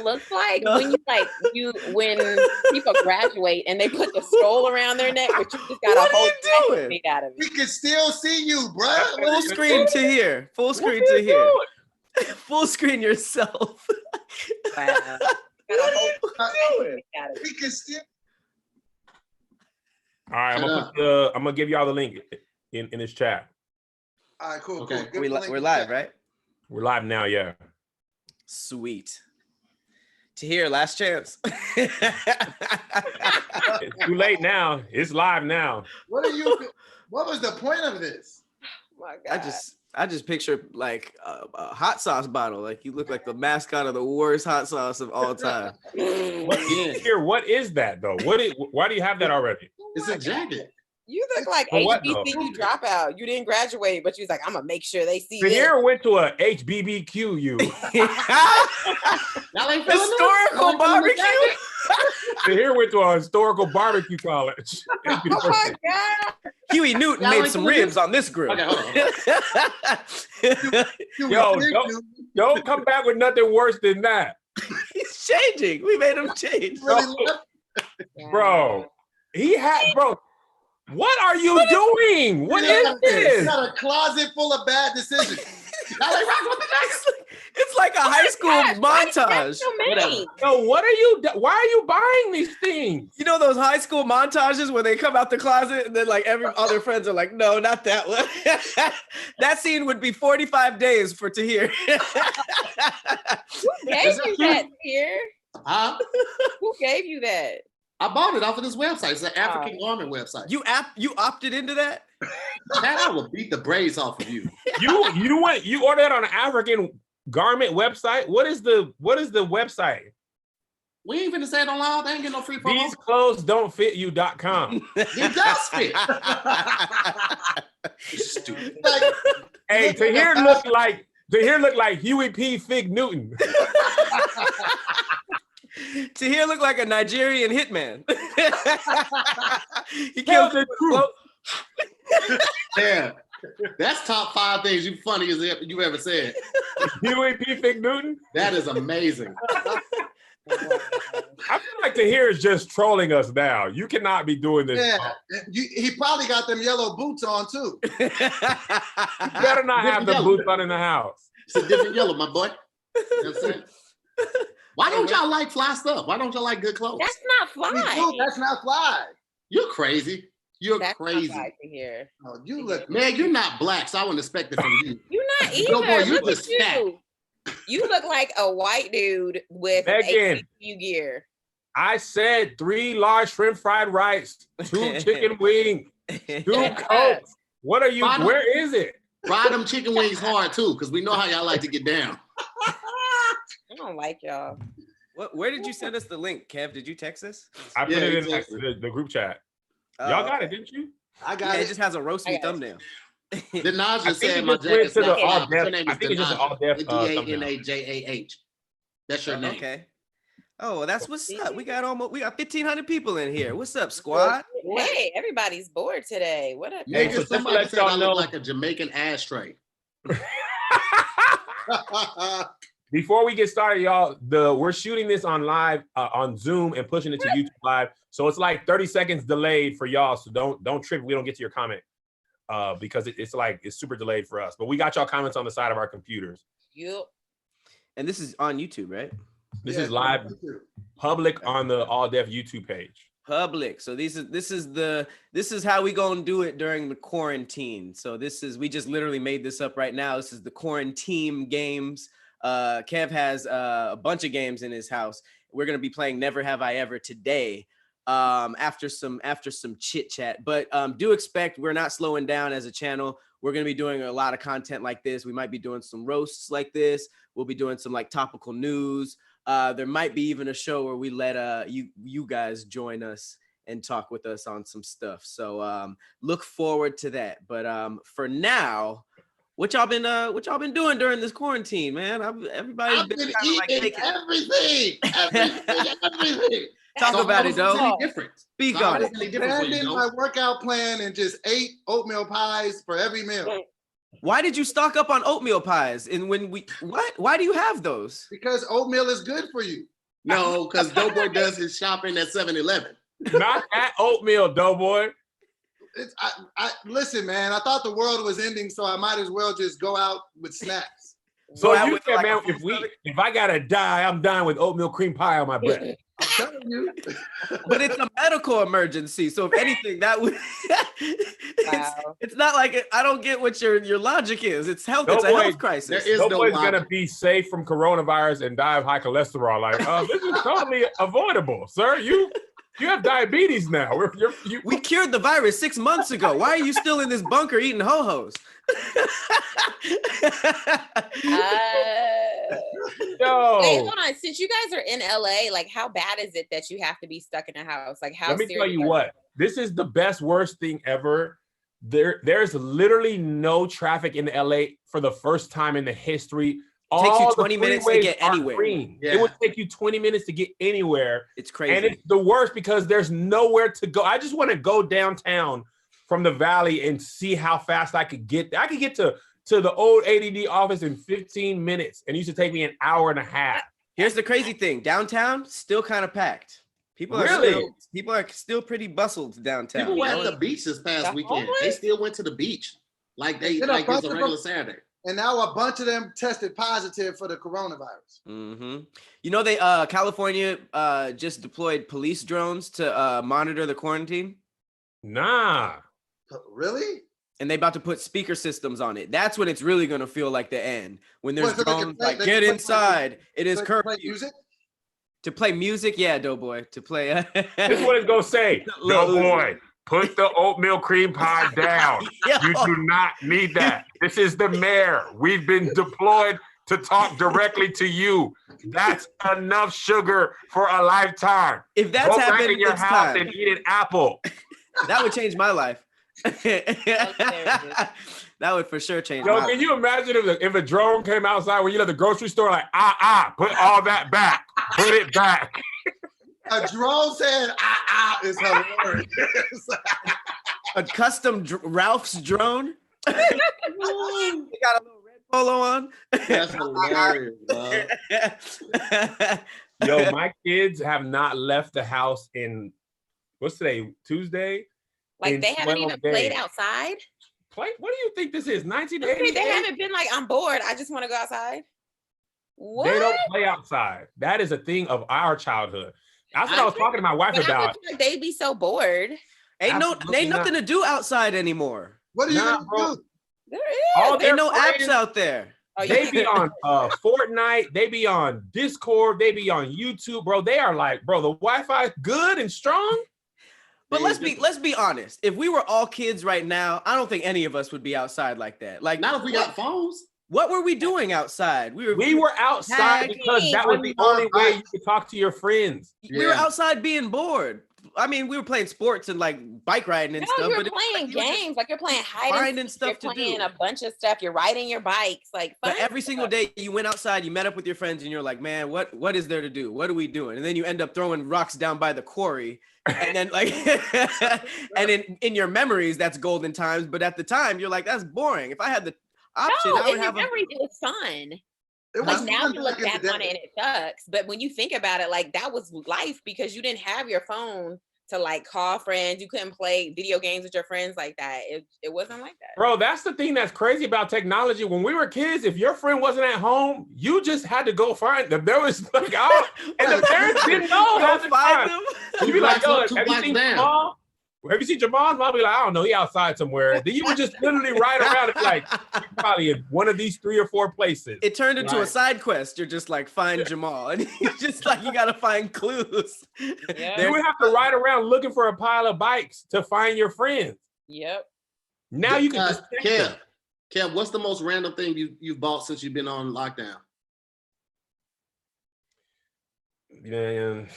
it looks like when people graduate and they put the scroll around their neck, but you just got a whole doing? made out of it. We can still see you, bro. Full screen to here. Full screen to here. Full screen yourself. Wow. We can still. All right, I'm gonna give y'all the link in this chat. All right, cool. Okay. Cool. We're live, right? We're live now, yeah. Sweet. To hear, last chance. It's too late now. It's live now. What was the point of this? Oh my God. I just picture like a hot sauce bottle. Like you look like the mascot of the worst hot sauce of all time. What is that though? Why do you have that already? It's a jacket. You look like HBCU dropout. You didn't graduate, but you was like, I'm gonna make sure they see it. Tahir went to a HBBQ. Historical barbecue. Tahir went to a historical barbecue college. Oh my God. Huey Newton made some ribs on this grill. Okay, Yo, don't come back with nothing worse than that. He's changing. We made him change. Bro, what are you doing? What is this? You got a closet full of bad decisions. It's like a high school montage. No, why are you buying these things? You know those high school montages where they come out the closet and then like every other friends are like, no, not that one. That scene would be 45 days for Tahir. Who gave you that, Tahir? Huh? Who gave you that? I bought it off of this website. It's an African garment website. You opted into that? Man, I will beat the braids off of you. You ordered it on an African garment website? What is the website? We ain't finna say it on loud. They ain't getting no free promo. These clothes don't fit you.com. It does fit. Stupid. Hey, Tahir looked like Huey P. Fig Newton. Tahir looked like a Nigerian hitman. He killed the crew. Yeah, that's top 5 things you funny as you ever said. Huey P. Fig Newton? That is amazing. I feel like Tahir is just trolling us now. You cannot be doing this. Yeah, he probably got them yellow boots on too. You better not have the boots on in the house. It's a different yellow, my boy. You know what I'm saying? Why don't y'all like fly stuff? Why don't y'all like good clothes? That's not fly. That's not fly. You're crazy. That's crazy. Not fly to hear. Oh, you look, man. You're not black, so I wouldn't expect it from you. You're not either. No, boy, you're just fat. You look like a white dude with HBCU gear. I said 3 large shrimp fried rice, 2 chicken wings, 2 Cokes. What are you? Where is it? Fry them chicken wings hard too, because we know how y'all like to get down. I don't like y'all. Where did you send us the link, Kev? Did you text us? I put it in the group chat. Y'all got it, didn't you? I got it. It just has a roasty thumbnail. Then Naj just said my jacket's not fly. Your name is Danajah. That's your name. Okay. Oh, that's what's up. We got 1,500 people in here. What's up, squad? Hey, everybody's bored today. What up? Hey, so somebody said I look like a Jamaican ashtray. Before we get started, y'all, we're shooting this on live on Zoom and pushing it to YouTube Live. So it's like 30 seconds delayed for y'all. So don't trip if we don't get to your comment because it's super delayed for us. But we got y'all comments on the side of our computers. Yep. And this is on YouTube, right? This is live, public on the All Def YouTube page. Public. So this is how we gonna do it during the quarantine. So we just literally made this up right now. This is the quarantine games. Kev has a bunch of games in his house. We're gonna be playing Never Have I Ever today. After some chit chat, but do expect we're not slowing down as a channel. We're gonna be doing a lot of content like this. We might be doing some roasts like this. We'll be doing some like topical news. There might be even a show where we let you guys join us and talk with us on some stuff. So look forward to that. But for now, what y'all been doing during this quarantine, man? Everybody's been eating everything. Talk about it, though. Speak on it. Abandoned my workout plan and just ate oatmeal pies for every meal. Why did you stock up on oatmeal pies? And why do you have those? Because oatmeal is good for you. No, because Doughboy does his shopping at 7-Eleven. Not that oatmeal, Doughboy. Listen, man, I thought the world was ending, so I might as well just go out with snacks. So out you with, said, like, man, a if I gotta die, I'm dying with oatmeal cream pie on my bread. I'm telling you. But it's a medical emergency. So if anything, that would Wow. it's not like I don't get what your logic is. It's health. It's a Doughboy, health crisis. there is no Doughboy's gonna logic. be safe from coronavirus and die of high cholesterol. Like, this is totally avoidable, sir. You have diabetes now. We cured the virus 6 months ago. Why are you still in this bunker eating ho-hos? Yo, Wait, hold on. Since you guys are in LA, like, how bad is it that you have to be stuck in a house? Like, how let me serious tell you are what. This is the best, worst thing ever. There's literally no traffic in LA for the first time in the history. Takes you All 20 the minutes to freeways get are anywhere. green. Yeah. It would take you 20 minutes to get anywhere. It's crazy. And it's the worst because there's nowhere to go. I just want to go downtown from the valley and see how fast I could get there. I could get to the old ADD office in 15 minutes, and it used to take me an hour and a half. Here's the crazy thing: downtown still kind of packed. People Really? are still pretty bustled downtown. People were you at know? the beach this past The weekend. They homeless? still went to the beach. Like They did a like bunch it's a of regular them. Saturday. And now a bunch of them tested positive for the coronavirus. Mm-hmm. You know, they California just deployed police drones to monitor the quarantine, Nah. Really? and they about to put speaker systems on it. That's when it's really gonna feel like the end. When there's What, so they can drones play- like they get can play- inside. It is So they can play curfew. music? To play music, yeah, Doughboy. To play. This is what it's gonna say. Lil Yo, Uzi. boy, put the oatmeal cream pie down. Yo. You do not need that. This is the mayor. We've been deployed to talk directly to you. That's enough sugar for a lifetime. If that's Go back happened, in your it's house time. and eat an apple. That would change my life. Hilarious. That would for sure change Yo, my can life. you imagine if a drone came outside when you're at the grocery store, like, put all that back. Put it back. A drone saying is hilarious. A custom Ralph's drone. They got a little red polo on. That's hilarious, bro. Yo, my kids have not left the house in, what's today, Tuesday? Like, In they haven't 12 even played days. outside? What do you think this is, They 1988? haven't been like, I'm bored, I just want to go outside. What? They don't play outside. That is a thing of our childhood. That's what I was talking to my wife But I about. would feel like they'd be so bored. Ain't nothing to do outside anymore. What are you Nah, gonna bro. do? There All is. Ain't no friends, apps out there. Oh, They yeah. be on Fortnite. They be on Discord. They be on YouTube, bro. They are like, bro, the Wi-Fi is good and strong. But let's be honest. If we were all kids right now, I don't think any of us would be outside like that. Like, Not if we got phones. what were we doing outside? We We were outside Tag. because that was the only way you could talk to your friends. we were Yeah. outside being bored. I mean, we were playing sports and like bike riding and No, stuff. you're But it was playing like you were just games. Like, you're playing hide finding and seek. stuff You're to playing do. a bunch of stuff. You're riding your bikes. Like, But fun every single stuff. day you went outside, you met up with your friends, and you're like, man, what is there to do? What are we doing? And then you end up throwing rocks down by the quarry. And then like and in your memories, that's golden times. But at the time, you're like, that's boring. If I had the option, No, I would in have your memories, it was fun. It Like, was now fun you look back in back the on it day. and it sucks. But when you think about it, like, that was life because you didn't have your phone to like call friends. You couldn't play video games with your friends like that. It wasn't like that. Bro, that's the thing that's crazy about technology. When we were kids, if your friend wasn't at home, you just had to go find them. There was like, and the parents didn't know Go half the find time. them. You'd be like, yo, Two have you blocks seen down. Jamal? Have you seen Jamal's mom? Be like, I don't know, he outside somewhere. Then you would just literally ride around and be like, he's probably in one of these 3 or 4 places. It turned into a Right. side quest. You're just like, find Jamal. And you just like, you gotta find clues. Yeah. You would have to ride around looking for a pile of bikes to find your friends. Yep. Now you can just text them. Kev, what's the most random thing you've bought since you've been on lockdown? Man,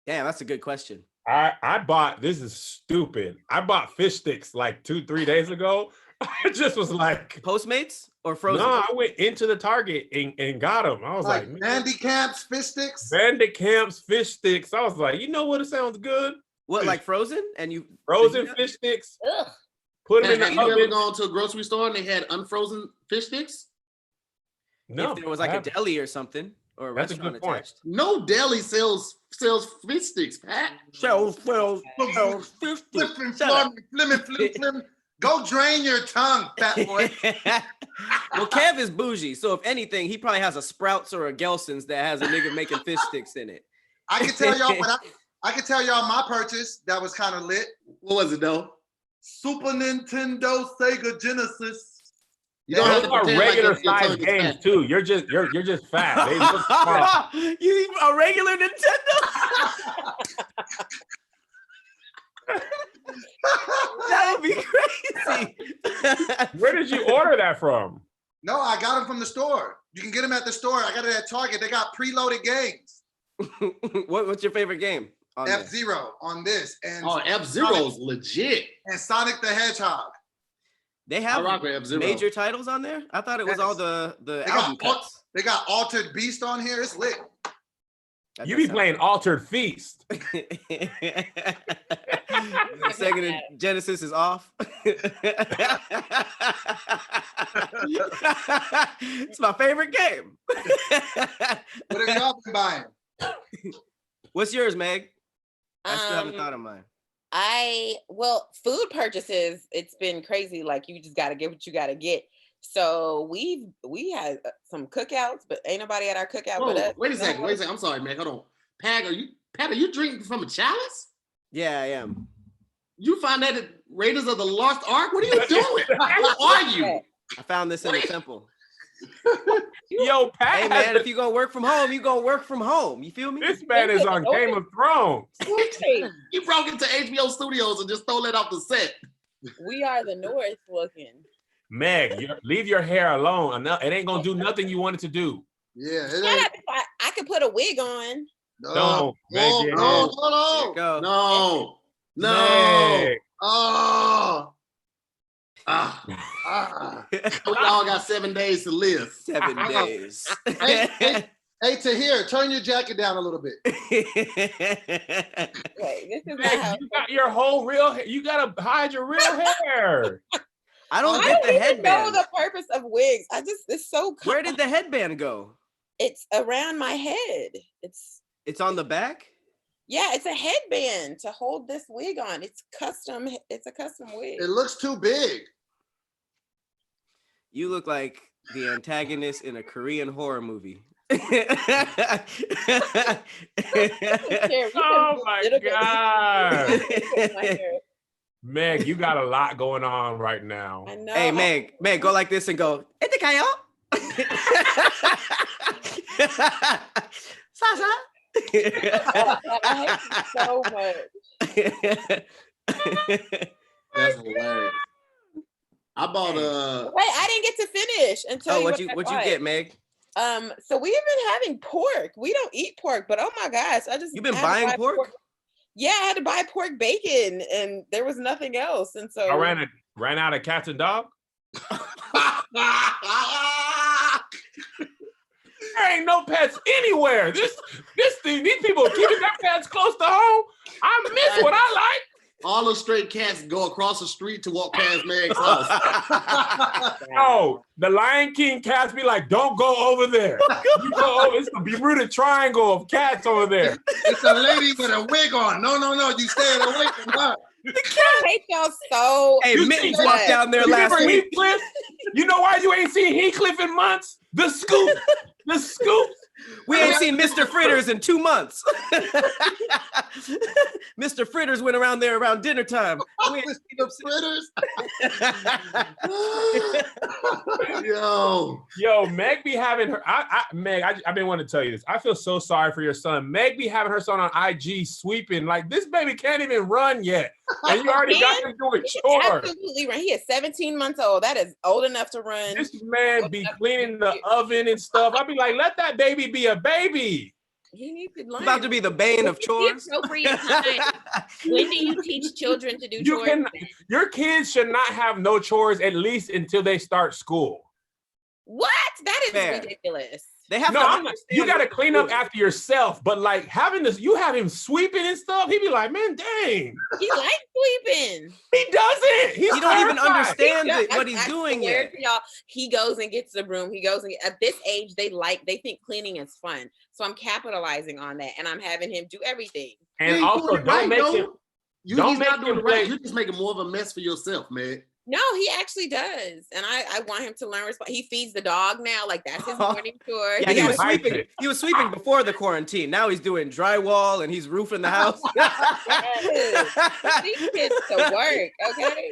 Damn, that's a good question. I bought, this is stupid. I bought fish sticks like 2-3 days ago. I just was like, Postmates or frozen? no, I went into the Target and got them. I was Like like, Bandit Camps, fish sticks. Bandit Camps fish sticks. I was like, you know what? It sounds good. What, like frozen? And you Frozen fish sticks. Ugh. Put them in Have the you ever oven. gone to a grocery store and they had unfrozen fish sticks? No, if there was I like a haven't. deli or something. or a That's a restaurant good point. attached. No deli sells fish sticks, Pat. Sells fish Flipping, sticks. Shut up. flimming. Go drain your tongue, fat boy. Well, Kev is bougie, so if anything, he probably has a Sprouts or a Gelson's that has a nigga making fish sticks in it. I can tell y'all I can tell y'all my purchase that was kind of lit. What was it though? Super Nintendo Sega Genesis. You don't have Those to are pretend like regular your tongue size is games fat. too. You're just fat. They look small. You a regular Nintendo? That would be crazy. Where did you order that from? No, I got them from the store. You can get them at the store. I got it at Target. They got preloaded games. What's your favorite game? On F-Zero on this. And F-Zero's legit. And Sonic the Hedgehog. They have F-Zero. major titles on there? I thought it was all the album cuts. They got Altered Beast on here. It's lit. You be playing Altered Feast. Sega Genesis is off. It's my favorite game. What have y'all been buying? What's yours, Meg? I still haven't thought of mine. Food purchases, it's been crazy. Like, you just got to get what you got to get. So we had some cookouts, but ain't nobody at our cookout but us. Wait a second. I'm sorry, man. Hold on. Pat, are you drinking from a chalice? Yeah, I am. You find that at Raiders of the Lost Ark? What are you doing? Who are you? I found this in the temple. Yo, Pat. Hey man, if you gonna work from home, you gonna work from home. You feel me? This man is on Game of Thrones. You broke into HBO Studios and just stole it off the set. We are the North looking. Meg, leave your hair alone. It ain't gonna do nothing you want it to do. Yeah, it Shut ain't. up, I could put a wig on. No, Meg, No, your no, hair. no, Go. No. Meg. Oh. We all got 7 days to live. 7 days. Hey, Tahir, turn your jacket down a little bit. Wait, this is not how. Meg, you got your whole real hair. You gotta hide your real hair. I don't I get don't the even headband. know the purpose of wigs. It's so. Where did the headband go? It's around my head. It's on the back? Yeah, it's a headband to hold this wig on. It's custom. It's a custom wig. It looks too big. You look like the antagonist in a Korean horror movie. Oh my God. Meg, you got a lot going on right now. I know. Hey, Meg, go like this and go, Etekayo. Sasa. I hate you so much. That's hilarious. I bought Wait, I didn't get to finish until. Oh, what you get, Meg? So we've been having pork. We don't eat pork, but oh my gosh, You've been buying pork? Yeah, I had to buy pork bacon, and there was nothing else, and so I ran out of cats and dogs. There ain't no pets anywhere. These people keeping their pets close to home. I miss what I like. all the stray cats go across the street to walk past Meg's house. No, the Lion King cats be like, don't go over there. You go over, it's a Bermuda Triangle of cats over there. It's a lady with a wig on. No, you staying away from her. I hate y'all so. Hey, Mittens walked down there last week. Heathcliff? You know why you ain't seen Heathcliff in months? The scoop. The scoop. We ain't seen Mr. Fritters in 2 months. Mr. Fritters went around there around dinner time. We ain't seen The fritters. Yo, Meg be having her. Meg, I've been wanting to tell you this. I feel so sorry for your son. Meg be having her son on IG sweeping. Like, this baby can't even run yet. And you already got him doing chores. Absolutely run. He is 17 months old. That is old enough to run. This man be cleaning the oven and stuff. I'd be like, let that baby be a baby. He needs to learn. about to be the bane of chores. Appropriate time. When do you teach children to do chores? Your kids should not have no chores at least until they start school. What? That is Fair. ridiculous. They have No, to I'm not, you understand got to what clean they're up doing. after yourself. But like having this, you have him sweeping and stuff. He'd be like, man, dang, He likes sweeping. he doesn't. He's You don't even terrified. understand I- what he's I doing swear yet. to y'all, he goes and gets the broom. He goes and at this age, they think cleaning is fun. So I'm capitalizing on that, and I'm having him do everything. You And ain't also, doing it don't right, make though. him. He's don't make not doing him it right. play- You're just making more of a mess for yourself, man. No, he actually does, and I want him to learn. He feeds the dog now, like that's his morning chore. Yeah, he Yeah, was I sweeping. did. He was sweeping before the quarantine. Now he's doing drywall and he's roofing the house. These kids to work, okay?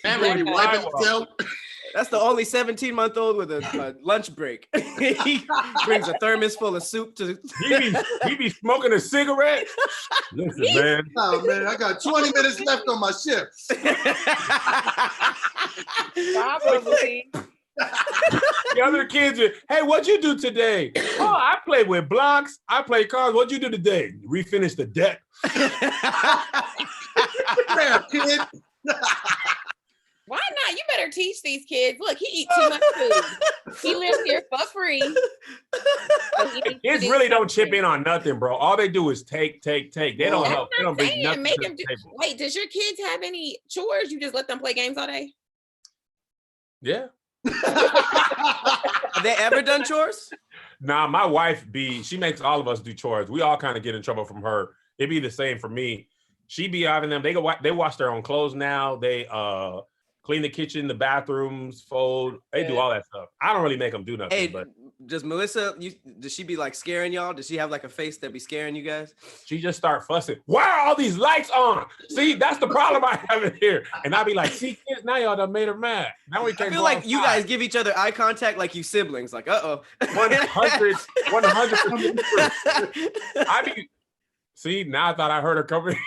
And when he wiping himself. That's the only 17-month-old with a lunch break. He brings a thermos full of soup to. He be smoking a cigarette. Listen, man. Oh man, I got 20 minutes left on my shift. Probably. The other kids are, hey, what'd you do today? Oh, I played with blocks. I played cards. What'd you do today? Refinish the deck. Damn, kid. Why not? You better teach these kids. Look, he eats too much food. He lives here for free. So he needs to Kids do really don't chip something. in on nothing, bro. All they do is take. They don't That's help. They what don't I'm bring saying. nothing Make to him the do. table. Wait, does your kids have any chores? You just let them play games all day? Yeah. Have they ever done chores? Nah, my wife she makes all of us do chores. We all kind of get in trouble from her. It'd be the same for me. She be having them. They wash their own clothes now. They clean the kitchen, the bathrooms, fold. They do all that stuff. I don't really make them do nothing. Hey, but does Melissa? Does she be like scaring y'all? Does she have like a face that be scaring you guys? she just start fussing. Why are all these lights on? See, that's the problem I have in here. And I'll be like, see, kids, now y'all done made her mad. Now we I can't feel go like you guys outside. give each other eye contact like you siblings. Like, 100%. I be see now. I thought I heard her coming.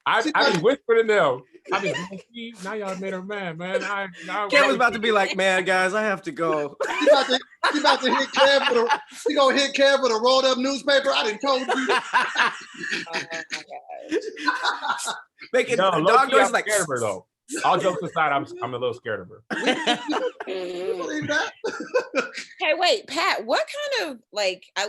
I be whispering to them. I be see, now y'all made her mad, man. Ken was about to be like, man, guys, I have to go. She about to hit Kev with a. She gonna hit Kev with a rolled up newspaper. I done told you. Making No, dog low-key, noises I'm like. scared of her though. All jokes aside, I'm a little scared of her. You believe that? Hey, wait, Pat, what kind of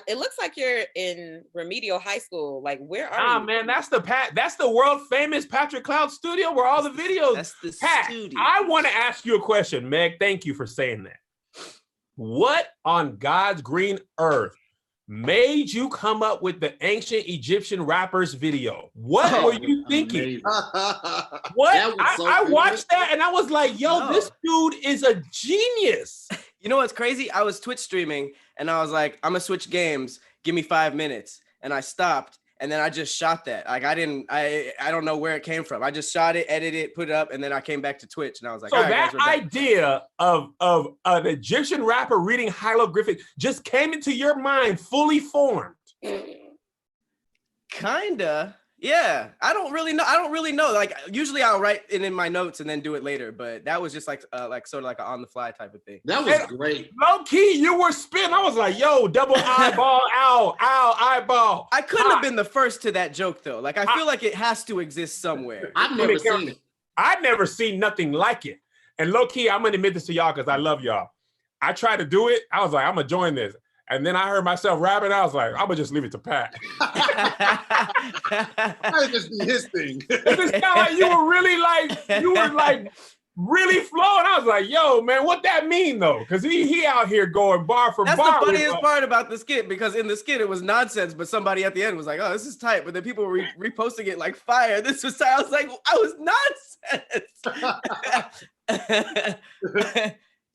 it looks like you're in remedial high school. Like, where are you? Man, that's the world famous Patrick Cloud studio where all the videos. That's the Pat, studio. I want to ask you a question, Meg. Thank you for saying that. What on God's green earth made you come up with the ancient Egyptian rappers video? What were you thinking? Amazing. What? That was so I good. watched that and I was like, yo, No. this dude is a genius. You know what's crazy? I was Twitch streaming and I was like, I'm gonna switch games. Give me 5 minutes. And I stopped and then I just shot that. Like I don't know where it came from. I just shot it, edited it, put it up, and then I came back to Twitch and I was like, So all right, that guys, we're back. idea of an Egyptian rapper reading hieroglyphic just came into your mind fully formed. Kinda. Yeah. I don't really know. Like usually I'll write it in my notes and then do it later, but that was just like sort of like an on the fly type of thing. That was great. Low key, you were spitting. I was like, yo, double eyeball, ow, eyeball. I couldn't have been the first to that joke though. Like I feel like it has to exist somewhere. I've never seen it. I've never seen nothing like it. And low key, I'm gonna admit this to y'all because I love y'all. I tried to do it. I was like, I'm gonna join this. And then I heard myself rapping. I was like, I'm gonna just leave it to Pat. That'd just be his thing. It just sounded like you were really flowing. I was like, yo, man, what that mean though? Because he out here going bar for That's bar. the funniest part about the skit, because in the skit it was nonsense, but somebody at the end was like, "Oh, this is tight," but then people were reposting it like fire. This was tight. I was like, "I was nonsense."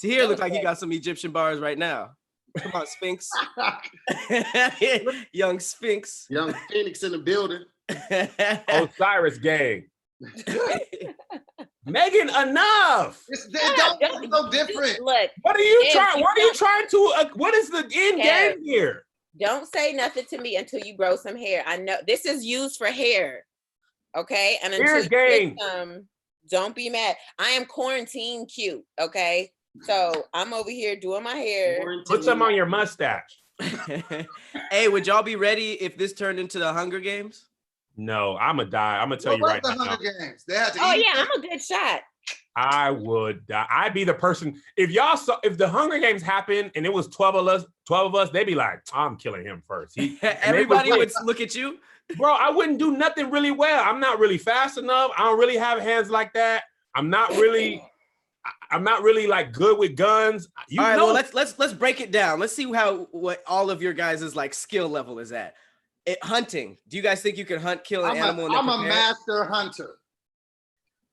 Tahir looked like he got some Egyptian bars right now. Come on, Sphinx. Young Sphinx. Young Phoenix in the building. Osiris gang. Megan, enough. It's so different. Look, What are you Ed, trying? you What are you don't- trying to? What is the end Ed. game here? don't say nothing to me until you grow some hair. I know this is used for hair. Okay. And until Hair you game. get some, don't be mad. I am quarantine cute. Okay. So I'm over here doing my hair. Put some on your mustache. Hey, would y'all be ready if this turned into the Hunger Games? No, I'm gonna die. I'm gonna tell What you was right the now. Hunger Games? They had to Oh eat. yeah, I'm a good shot. I would die. I'd be the person if y'all saw if the Hunger Games happened and it was 12 of us, they'd be like, I'm killing him first. Everybody would look at you. Bro, I wouldn't do nothing really well. I'm not really fast enough. I don't really have hands like that. I'm not really like good with guns. All right, well, let's break it down. Let's see what all of your guys' like skill level is at. Hunting. Do you guys think you can hunt, kill an animal? I'm a master hunter.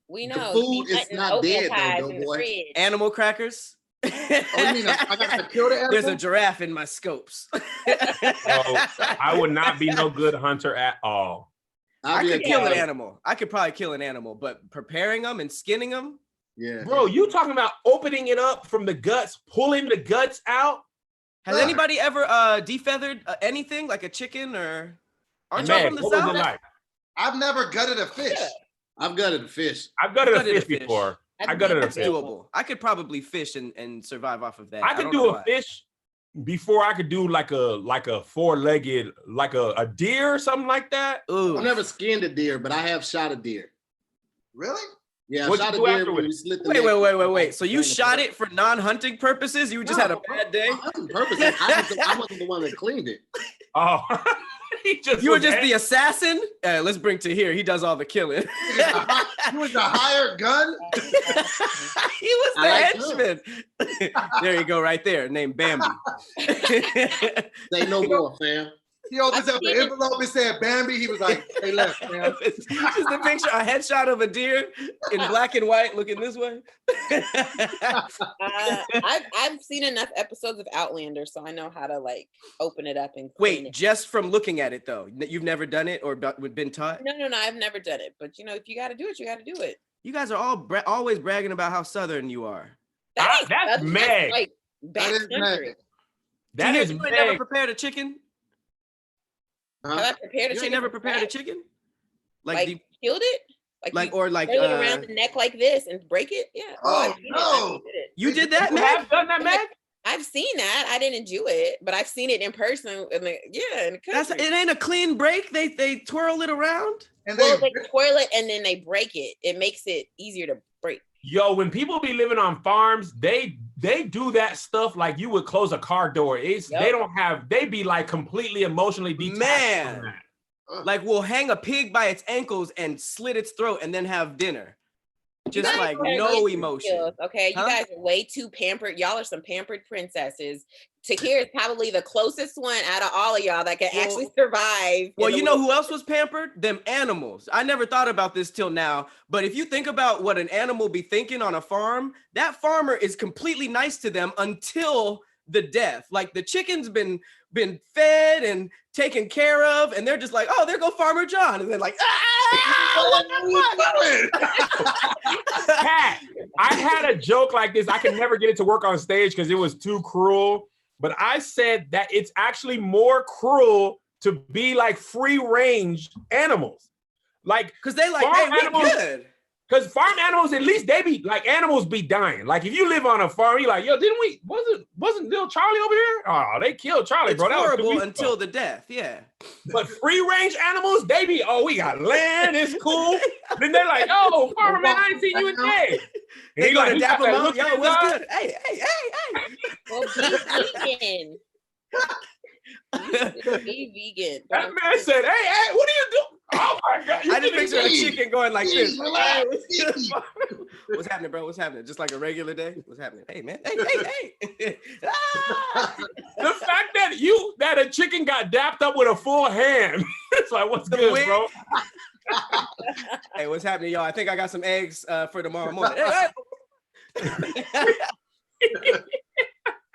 We know. The food is not dead though, boy. Animal crackers. Oh, you mean I gotta kill the animal? There's a giraffe in my scopes. I would not be no good hunter at all. I could kill an animal. I could probably kill an animal, but preparing them and skinning them. Yeah. Bro, you talking about opening it up from the guts, pulling the guts out? Has anybody ever defeathered anything like a chicken or? Aren't y'all from the what South? was it like? I've never gutted a fish. I've gutted a fish. I've gutted a fish before. I gutted a fish. Doable. I could probably fish and survive off of that. I could do a fish before I could do like a four-legged, like a deer or something like that. Ooh. I've never skinned a deer, but I have shot a deer. Really? Yeah, I shot a deer when we slit the neck. Wait. So you shot it for non-hunting purposes? You just had a bad day? Hunting purposes. I wasn't the one that cleaned it. Oh, you were just the assassin? Let's bring to here. He does all the killing. He was a hired gun? He was the henchman. There you go, right there, named Bambi. Say no more, fam. He opens up the envelope and said Bambi. He was like, hey, left, man. Just a picture, a headshot of a deer in black and white looking this way. I've seen enough episodes of Outlander, so I know how to like open it up and wait, just from looking at it though. You've never done it or been taught? No, I've never done it. But you know, if you got to do it, you got to do it. You guys are all always bragging about how Southern you are. That's Meg. Like That is Meg. That is you Meg. never prepared a chicken? Have I prepared a You chicken? ain't never prepared a chicken? Like killed it? Like or it around the neck like this and break it? Yeah. Oh, no. You did that, You man? have done that, Meg? I've seen that. I didn't do it, but I've seen it in person. In the country. It ain't a clean break. They twirl it around. And Well, they twirl it and then they break it. It makes it easier to break. Yo, when people be living on farms, they do that stuff like you would close a car door. They be like completely emotionally detached. Man, like we'll hang a pig by its ankles and slit its throat and then have dinner. Just like no emotion. Skills, okay, you guys are way too pampered. Y'all are some pampered princesses. Tahir is probably the closest one out of all of y'all that can actually survive. Well, you know who else was pampered? Them animals. I never thought about this till now, but if you think about what an animal be thinking on a farm, that farmer is completely nice to them until the death. Like the chicken's been fed and taken care of, and they're just like, oh, there go Farmer John, and they're like, what the Pat, I had a joke like this. I could never get it to work on stage because it was too cruel. But I said that it's actually more cruel to be like free range animals. Like, because they like, hey, we good. Because farm animals, at least they be like animals be dying. Like if you live on a farm, you're like, yo, wasn't little Charlie over here? Oh, they killed Charlie, it's bro. That horrible was until the death, yeah. But free range animals, they be, oh, we got land, it's cool. Then they're like, oh, farmer man, I ain't seen you in days. And They go like, to dap them up. Yo, what's good? Hey. Well, be vegan. Be vegan. That man said, hey, what are you doing? Oh my God. I just picture a chicken going like this. Relax. What's happening, bro? What's happening? Just like a regular day? What's happening? Hey, man. Hey. Ah! The fact that a chicken got dapped up with a full hand. It's like, what's good, bro? Hey, what's happening, y'all? I think I got some eggs for tomorrow morning. Hey.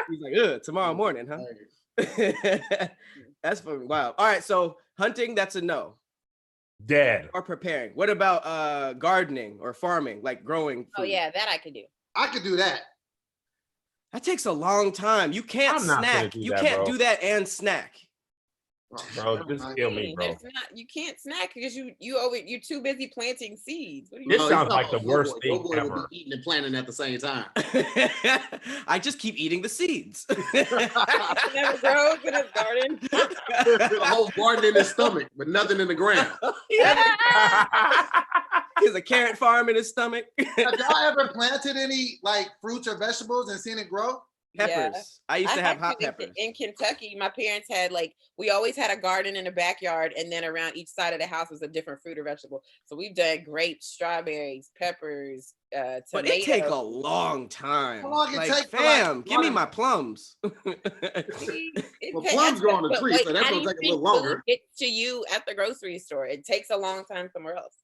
He's like, ugh, tomorrow morning, huh? That's fucking wild. All right, so hunting, that's a no. Dead. Or preparing. What about gardening or farming, like growing food? Oh yeah, that I could do. I could do that. That takes a long time. You can't snack. You can't do that and snack. Bro, just kill me, bro. You can't snack because you're too busy planting seeds. What do you This sounds like the worst thing ever. Would be eating and planting at the same time. I just keep eating the seeds. It never grows in his garden. The whole garden in his stomach, but nothing in the ground. He has a carrot farm in his stomach. Have y'all ever planted any like fruits or vegetables and seen it grow? Peppers. Yeah. I used to have hot in- peppers. In Kentucky, my parents had we always had a garden in the backyard, and then around each side of the house was a different fruit or vegetable. So we've done grapes, strawberries, peppers, tomatoes. But it take a long time. How long it Like, take for, fam, give me water- my plums. Well, plums grow on a tree, so that's how do gonna you take a think little longer. food gets to you at the grocery store? It takes a long time somewhere else.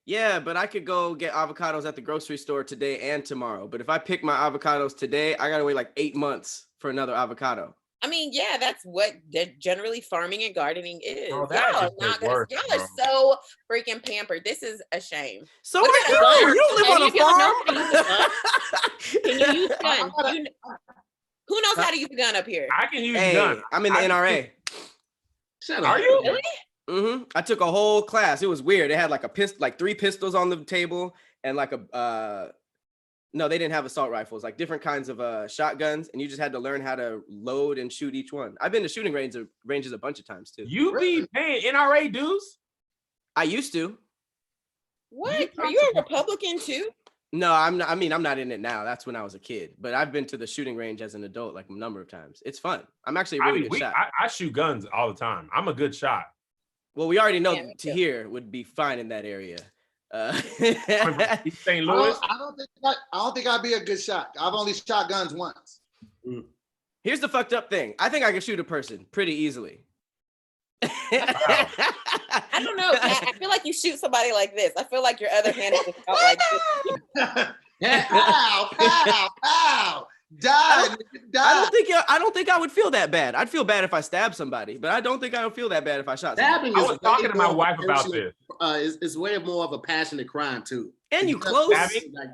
Yeah, but I could go get avocados at the grocery store today and tomorrow. But if I pick my avocados today, I gotta wait like 8 months for another avocado. I mean, yeah, that's what generally farming and gardening is. Oh, that Y'all are is the not gonna. worst, Y'all bro. are so freaking pampered. This is a shame. So What are about you? guns? You don't live on Okay, a you don't know farm. how to Can you use a gun? Who knows how to use a gun up here? I can use Hey, gun. I'm in the NRA. Shut Are up. you? Really? I took a whole class. It was weird. They had like like 3 pistols on the table and like no, they didn't have assault rifles, like different kinds of shotguns, and you just had to learn how to load and shoot each one. I've been to shooting ranges a bunch of times too. You be paying NRA dues? I used to. What? Are you a Republican too? No, I'm not. I mean, I'm not in it now. That's when I was a kid. But I've been to the shooting range as an adult like a number of times. It's fun. I'm actually a really good shot. I shoot guns all the time. I'm a good shot. Well, we already know Yeah, me too. Tahir would be fine in that area. East St. Louis. I don't think I'd be a good shot. I've only shot guns once. Here's the fucked up thing. I think I can shoot a person pretty easily. I don't know. I feel like you shoot somebody like this. I feel like your other hand is just out like this. Pow, pow, pow. Die. I don't think I would feel that bad. I'd feel bad if I stabbed somebody, but I don't think I would feel that bad if I shot somebody. Stabbing I is was way talking to my more of a wife about personal- this. It's way more of a passionate crime too. And you close. Stabbing? Like,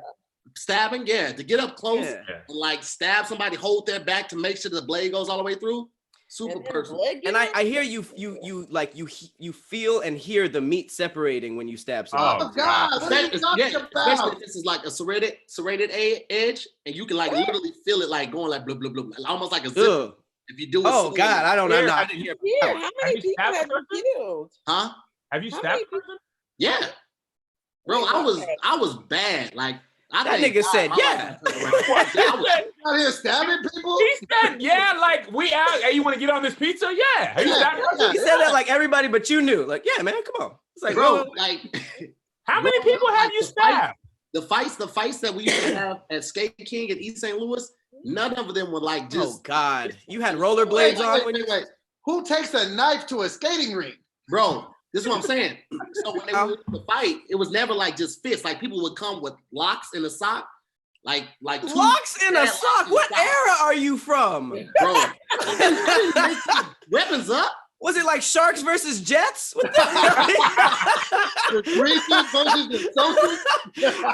stabbing, yeah, to get up close Yeah. and like stab somebody, hold their back to make sure the blade goes all the way through. Super And then personal. blood And get I hear you feel and hear the meat separating when you stab somebody. Oh God, what are you Especially, talking especially about? if this is like a serrated edge, and you can like literally feel it like going like blah blah blah, almost like a zip. Ugh. If you do it, Oh slowly. God, I don't know. Here, No, I I didn't hear. Here, how many you people stabbed have a you person? killed? Huh? Have you How stabbed many a person? Yeah, bro, Wait, I was bad. Like I That think nigga God, said, my yeah. life was around. Out here stabbing people? He said, yeah, like we out. Hey, you want to get on this pizza? Yeah. Have you stabbed a person? He said that like everybody, but you knew. Like, yeah, man, come on. It's like, Bro, well, like How many Bro, people have like, you the fight- stabbed? the fights that we used to have at Skate King at East St. Louis, none of them were like oh just God, you had Wait, rollerblades on wait, when you. wait, wait. Who takes a knife to a skating rink? bro. This is what I'm saying. So when they were in the fight, it was never like just fists. Like people would come with locks in a sock, like two Locks in a locks sock. in a What sock. era are you from? Bro. Weapons up. Was it like Sharks versus Jets? What the The Greasy versus the Sosa?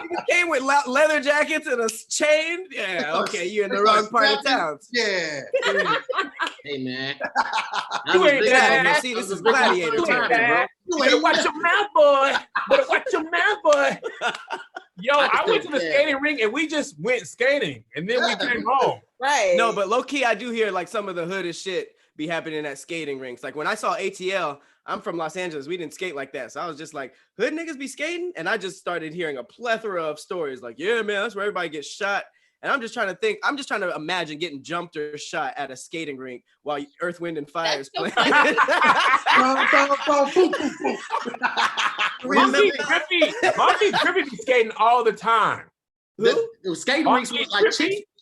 You came with leather jackets and a chain? Yeah, okay, you're in the It's wrong like part of snapping. town. Yeah. Hey man. You ain't Get out of here. bad. See, this is gladiator You ain't time, bad. bro. Better watch your mouth, boy. Better watch your mouth, boy. Yo, I went to the skating rink and we just went skating and then we came home. Right. No, but low key, I do hear like some of the hoodest shit be happening at skating rinks. Like when I saw ATL, I'm from Los Angeles. We didn't skate like that. So I was just like, hood niggas be skating? And I just started hearing a plethora of stories like, yeah, man, that's where everybody gets shot. And I'm just trying to think, I'm just trying to imagine getting jumped or shot at a skating rink while Earth, Wind, and Fire is That's playing. Monkey Griffey be skating all the time. The skating rinks were like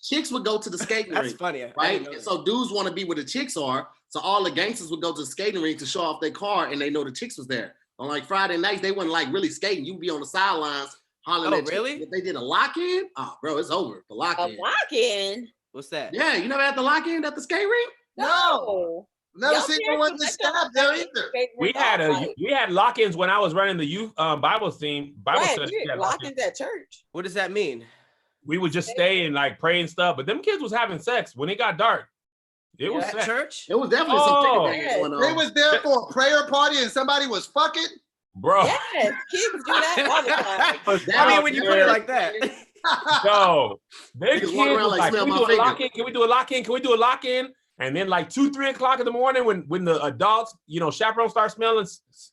chicks would go to the skating That's rink. funny. I Right? didn't know And that. so dudes want to be where the chicks are. So all the gangsters would go to the skating rink to show off their car and they know the chicks was there. On like Friday nights, they wasn't like really skating. You'd be on the sidelines hollering Oh, at chicks. really? If they did a lock-in, oh bro, it's over. The A lock-in. lock-in? What's that? Yeah, you never had the lock-in at the skate rink? No. Never Y'all seen parents no one would get let y'all stabbed there skate either. We had lock-ins when I was running the youth Bible study. Right, We you had had lock-ins. lock-ins at church. What does that mean? We would just stay and like pray and stuff, but them kids was having sex when it got dark. It was At sex. church? It was definitely Oh. some things going on. They was there for a prayer party and somebody was fucking. Bro. Yes, kids do that all the time. I mean, when you put it like that. No, them Niggas kids walk around was like, like, "Smell can we my do a finger." lock-in? Can we do a lock-in? Can we do a lock-in? And then like 2, 3 o'clock in the morning when the adults, chaperones start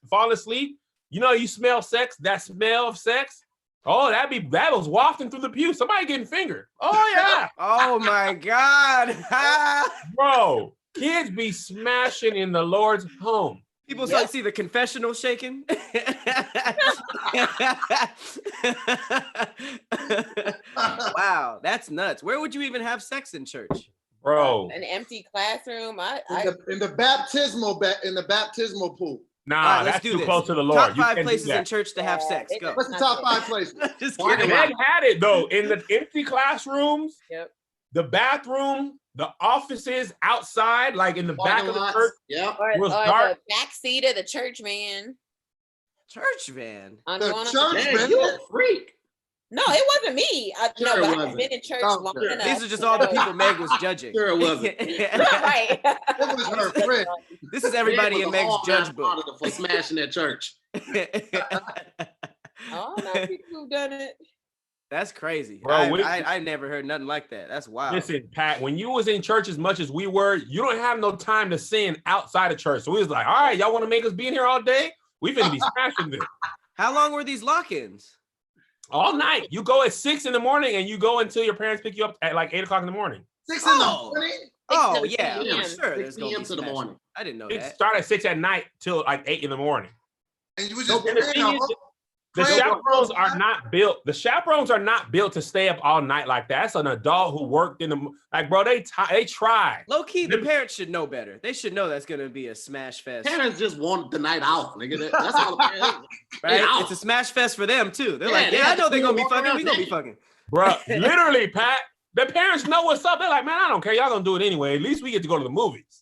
falling asleep, You know, you smell sex, that smell of sex. Oh, that was wafting through the pew. Somebody getting fingered. Oh, yeah. Oh my God. Bro, kids be smashing in the Lord's home. People start to see the confessional shaking. Wow, that's nuts. Where would you even have sex in church? Bro. An empty classroom. In the baptismal pool. Nah, All right, let's that's do too this. close to the Lord. Top You 5 can't do places that. in church to have sex. Go. What's the top 5 places? Just Meg kidding. had it though. In the empty classrooms, Yep. the bathroom, the offices outside, like in the back of the church. Yeah. Or the back seat of the church van. Church van. The church Man, van. you a freak. No, it wasn't me. Sure but it I've wasn't. been in church Oh, long sure. enough. These are just all the people Meg was judging. Sure it wasn't. Right. It was her friend. This is everybody in Meg's judge book. For smashing that church. Oh, no, people who've done it. That's crazy. Bro, I never heard nothing like that. That's wild. Listen, Pat, when you was in church as much as we were, you don't have no time to sin outside of church. So we was like, all right, y'all want to make us be in here all day? We finna be smashing this. How long were these lock-ins? All night. You go at 6 in the morning and you go until your parents pick you up at like 8 o'clock in the morning. 6 in the morning? Oh, 6 yeah. p.m. I'm sure 6 there's going to p.m. be to the smashing. morning. I didn't know It that. started at 6 at night till like 8 in the morning. And you was just And the praying thing a is, whole- the praying chaperones a whole are time? not built. The chaperones are not built to stay up all night like that. That's an adult who worked in the like, bro. They try. Low key, the parents should know better. They should know that's gonna be a smash fest, Parents just want the night off, nigga. That's all the parents. right? out. It's a smash fest for them too. They're Yeah, like, they yeah, I have know to they're gonna be walk fucking. around We gonna be naked. fucking. Bro, literally, Pat. The parents know what's up. They're like, man, I don't care. Y'all gonna do it anyway. At least we get to go to the movies.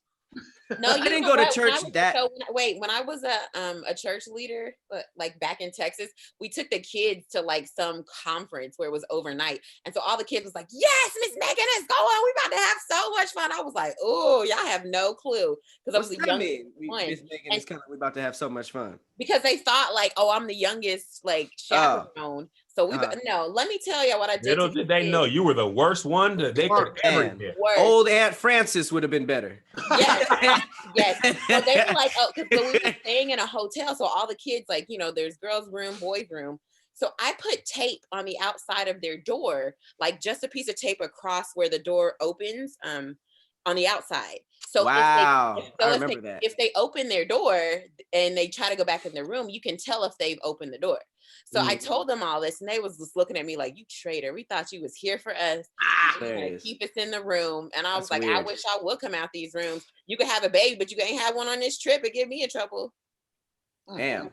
No, I you didn't know go to what? church When I was a church leader, like back in Texas, we took the kids to like some conference where it was overnight, and so all the kids was like, "Yes, Miss Megan, let's go on. We about to have so much fun." I was like, "Oh, y'all have no clue," because I was the youngest one. Miss Megan is kind of about to have so much fun. Because they thought like, "Oh, I'm the youngest like chaperone." So no. Let me tell you what I did. Little did they know you were the worst one that they could ever Man, get. old Aunt Frances would have been better. Yes, yes. So they were like, oh, because we were staying in a hotel, so all the kids, like, there's girls' room, boys' room. So I put tape on the outside of their door, like just a piece of tape across where the door opens, on the outside. So wow, I remember that. If they open their door and they try to go back in their room, you can tell if they've opened the door. So I told them all this, and they was just looking at me like, "You traitor! We thought you was here for us. Keep us in the room." And I was like, weird. "I wish I would come out these rooms. You could have a baby, but you can't have one on this trip and get me in trouble." Damn.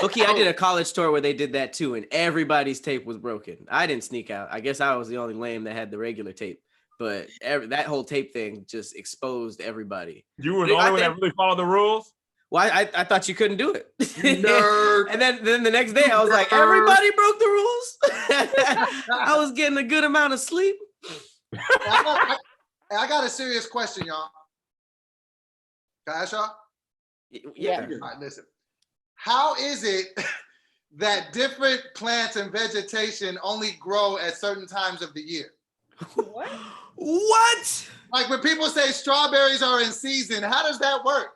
Okay, I did a college tour where they did that too, and everybody's tape was broken. I didn't sneak out. I guess I was the only lame that had the regular tape. But that whole tape thing just exposed everybody. You were the only one that really followed the rules? Well, I thought you couldn't do it. Nerd. And then the next day I was like, everybody broke the rules. I was getting a good amount of sleep. I got a serious question, y'all. Can I ask y'all? Yeah. All right, listen. How is it that different plants and vegetation only grow at certain times of the year? What? Like when people say strawberries are in season, how does that work?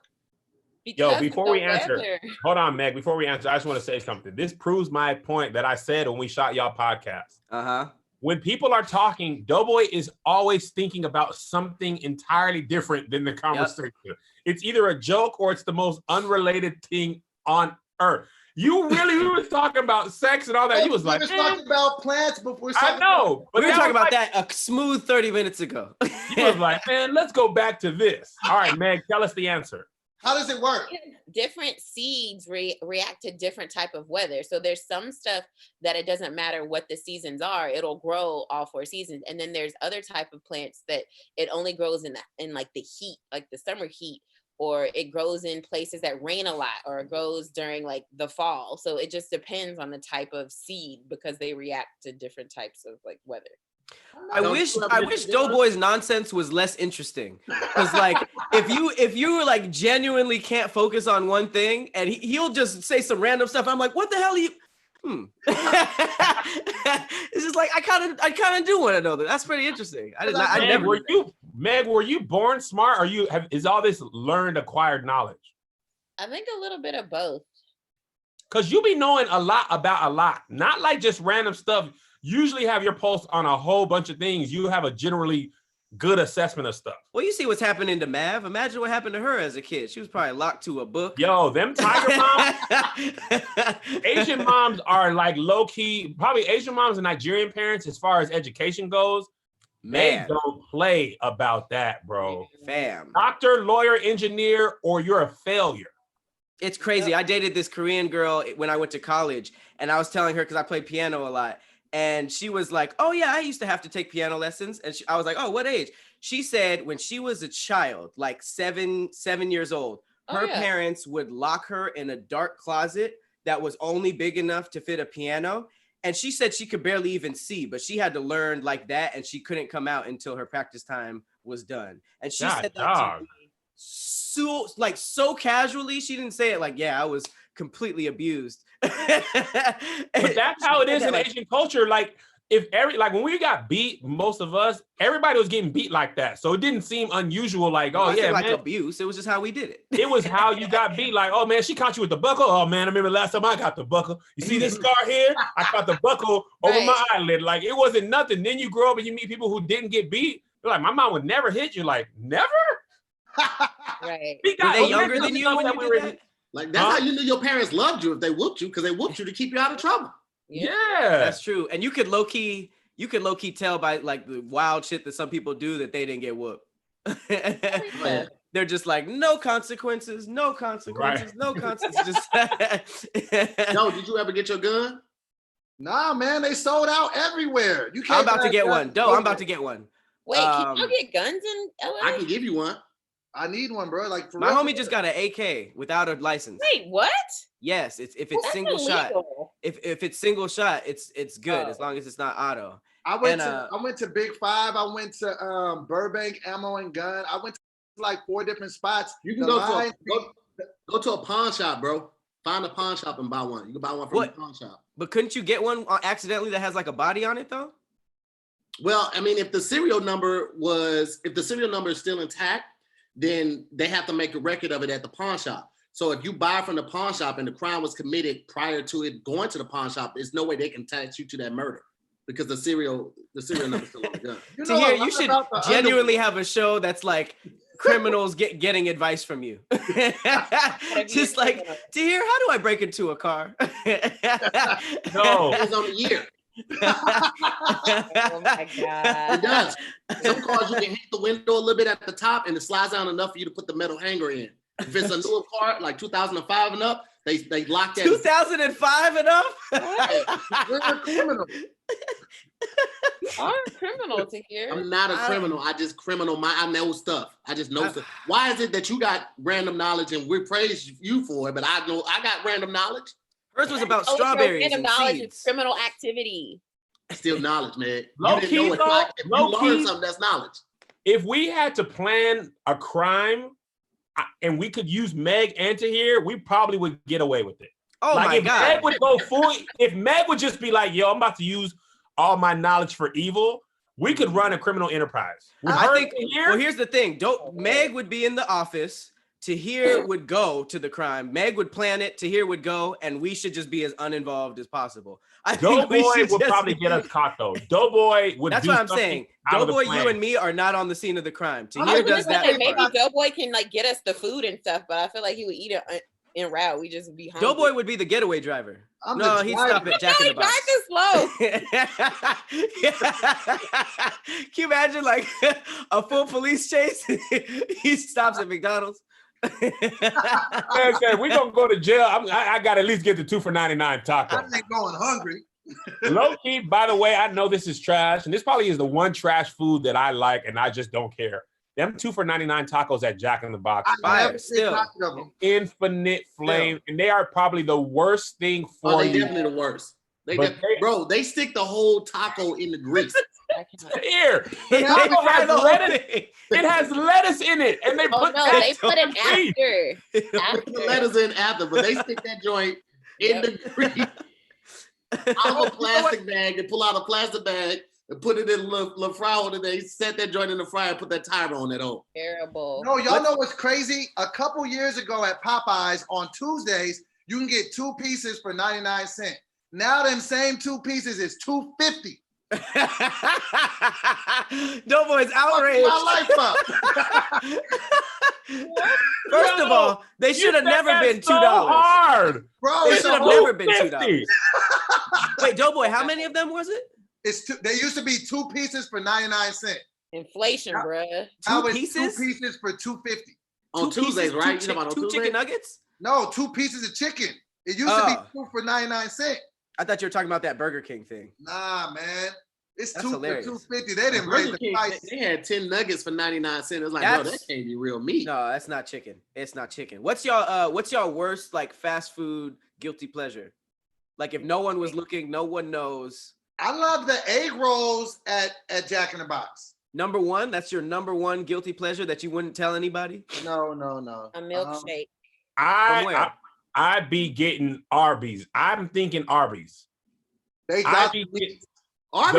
Because before we answer, hold on, Meg. Before we answer, I just want to say something. This proves my point that I said when we shot y'all podcast. When people are talking, Doughboy is always thinking about something entirely different than the conversation. Yep. It's either a joke or it's the most unrelated thing on earth. You really were talking about sex and all that. You was like, talking about plants before. I know, but we were talking about that a smooth 30 minutes ago. He was like, man, let's go back to this. All right, Meg, tell us the answer. How does it work? Different seeds react to different type of weather. So there's some stuff that it doesn't matter what the seasons are, it'll grow all 4 seasons. And then there's other type of plants that it only grows in like the heat, like the summer heat, or it grows in places that rain a lot, or it grows during like the fall. So it just depends on the type of seed because they react to different types of like weather. I wish Doughboy's nonsense was less interesting. Because like if you were like genuinely can't focus on one thing and he'll just say some random stuff. I'm like, what the hell are you? It's just like I kind of do want to know that. That's pretty interesting. Meg, were you born smart, or is all this learned acquired knowledge? I think a little bit of both. because you be knowing a lot about a lot, not like just random stuff. Usually have your pulse on a whole bunch of things. You have a generally good assessment of stuff. Well, you see what's happening to Mav. Imagine what happened to her as a kid. She was probably locked to a book. Yo, them tiger moms, Asian moms are like low key, probably Asian moms and Nigerian parents as far as education goes. Man, They don't play about that, bro. fam. Doctor, lawyer, engineer, or you're a failure. It's crazy. I dated this Korean girl when I went to college, and I was telling her because I played piano a lot. And she was like, oh, yeah, I used to have to take piano lessons. And I was like, oh, what age? She said when she was a child, like seven years old, her parents would lock her in a dark closet that was only big enough to fit a piano. And she said she could barely even see, but she had to learn like that. And she couldn't come out until her practice time was done. And she said that to me so casually. She didn't say it like, yeah, I was completely abused. But that's how it is in Asian culture. Like when we got beat, most of us, everybody was getting beat like that. So it didn't seem unusual. Like, oh yeah, like man. Abuse. It was just how we did it. It was how you got beat. Like, oh man, she caught you with the buckle. Oh man, I remember last time I got the buckle. You see this scar here? I got the buckle over my eyelid. Like it wasn't nothing. Then you grow up and you meet people who didn't get beat. They're like, my mom would never hit you. Like, never? Right. Were they younger than you when you did that? Like that's how you knew your parents loved you if they whooped you, because they whooped you to keep you out of trouble. Yeah, that's true. And you could low key tell by like the wild shit that some people do that they didn't get whooped. They're just like no consequences, right. No consequences. No, did you ever get your gun? Nah, man, they sold out everywhere. You can't. I'm about to get one. I'm about to get one. Wait, can you get guns in LA? I can give you one. I need one, bro. Like my homie just got an AK without a license. Wait, what? Yes, if it's single shot. If it's single shot, it's good as long as it's not auto. I went to Big Five. I went to Burbank Ammo and Gun. I went to like 4 different spots. You can go to a pawn shop, bro. Find a pawn shop and buy one. You can buy one from the pawn shop. But couldn't you get one accidentally that has like a body on it though? Well, I mean, if the serial number is still intact, then they have to make a record of it at the pawn shop. So if you buy from the pawn shop and the crime was committed prior to it going to the pawn shop, there's no way they can attach you to that murder because the serial number is still on the gun. You should genuinely have a show that's like criminals getting advice from you. Just like, Tahir, how do I break into a car? No, it's on the year. Oh my God. It does. Some cars you can hit the window a little bit at the top and it slides down enough for you to put the metal hanger in. If it's a newer car, like 2005 and up, they lock that. 2005 and up? We're a criminal. I'm a criminal to hear. I'm not a criminal. I just I know stuff. I just know stuff. Why is it that you got random knowledge and we praise you for it, but I got random knowledge? Hers was about strawberries random and knowledge seeds. is criminal activity. Still knowledge, man. Low key, you learn something, that's knowledge. If we had to plan a crime and we could use Meg and Tahir, we probably would get away with it. Oh like my if God. Meg would go if Meg would just be like, yo, I'm about to use all my knowledge for evil, we could run a criminal enterprise. Here's the thing. Meg would be in the office. Tahir would go to the crime. Meg would plan it. Tahir would go, and we should just be as uninvolved as possible. Doughboy would probably get us caught though. Doughboy would. That's what I'm saying. Doughboy, you and me are not on the scene of the crime. Tahir does that. Like, maybe Doughboy can like get us the food and stuff, but I feel like he would eat it en route. We just be hungry. Doughboy would be the getaway driver. No, he'd stop at Jack in the Box. He drives slow. Can you imagine like a full police chase? He stops at McDonald's. Man, we're gonna go to jail. I gotta at least get the 2 for $99 taco. I ain't going hungry. Low key, by the way, I know this is trash, and this probably is the one trash food that I like, and I just don't care. Them 2 for $99 tacos at Jack in the Box, fire still, infinite flame, and they are probably the worst thing for you. They definitely the worst. They stick the whole taco in the grease. Here, the taco has lettuce. It has lettuce in it, and they put it after. Put the lettuce in after, but they stick that joint in the grease. Out of a plastic bag and pull out a plastic bag and put it in a little fryer. And they set that joint in the fryer and put that timer on it on. Terrible. No, y'all know what's crazy? A couple years ago at Popeyes on Tuesdays, you can get 2 pieces for 99 cents. Now them same 2 pieces is $2.50. Doughboy's outraged. My life up. First of all, they should have never been $2. So hard. Bro, They it's should a have whole, never been $2. Wait, Doughboy, how many of them was it? they used to be 2 pieces for 99 cents. Inflation, bruh. Now Two it's pieces? 2 pieces for $2.50. On Two Tuesdays, pieces, right? Two, You know about on two Tuesdays? chicken nuggets? No, 2 pieces of chicken. It used to be 2 for 99 cents. I thought you were talking about that Burger King thing. Nah, man. It's That's 2 hilarious. for $2.50. They didn't raise Burger the King, price. they had 10 nuggets for 99 cents. It was like, bro, that That's- can't be real meat. No, that's not chicken. It's not chicken. What's y'all worst like fast food guilty pleasure? Like if no one was looking, no one knows. I love the egg rolls at Jack in the Box. Number one, that's your number one guilty pleasure that you wouldn't tell anybody? No. A milkshake. From where? I be getting Arby's. I'm thinking Arby's. They I got be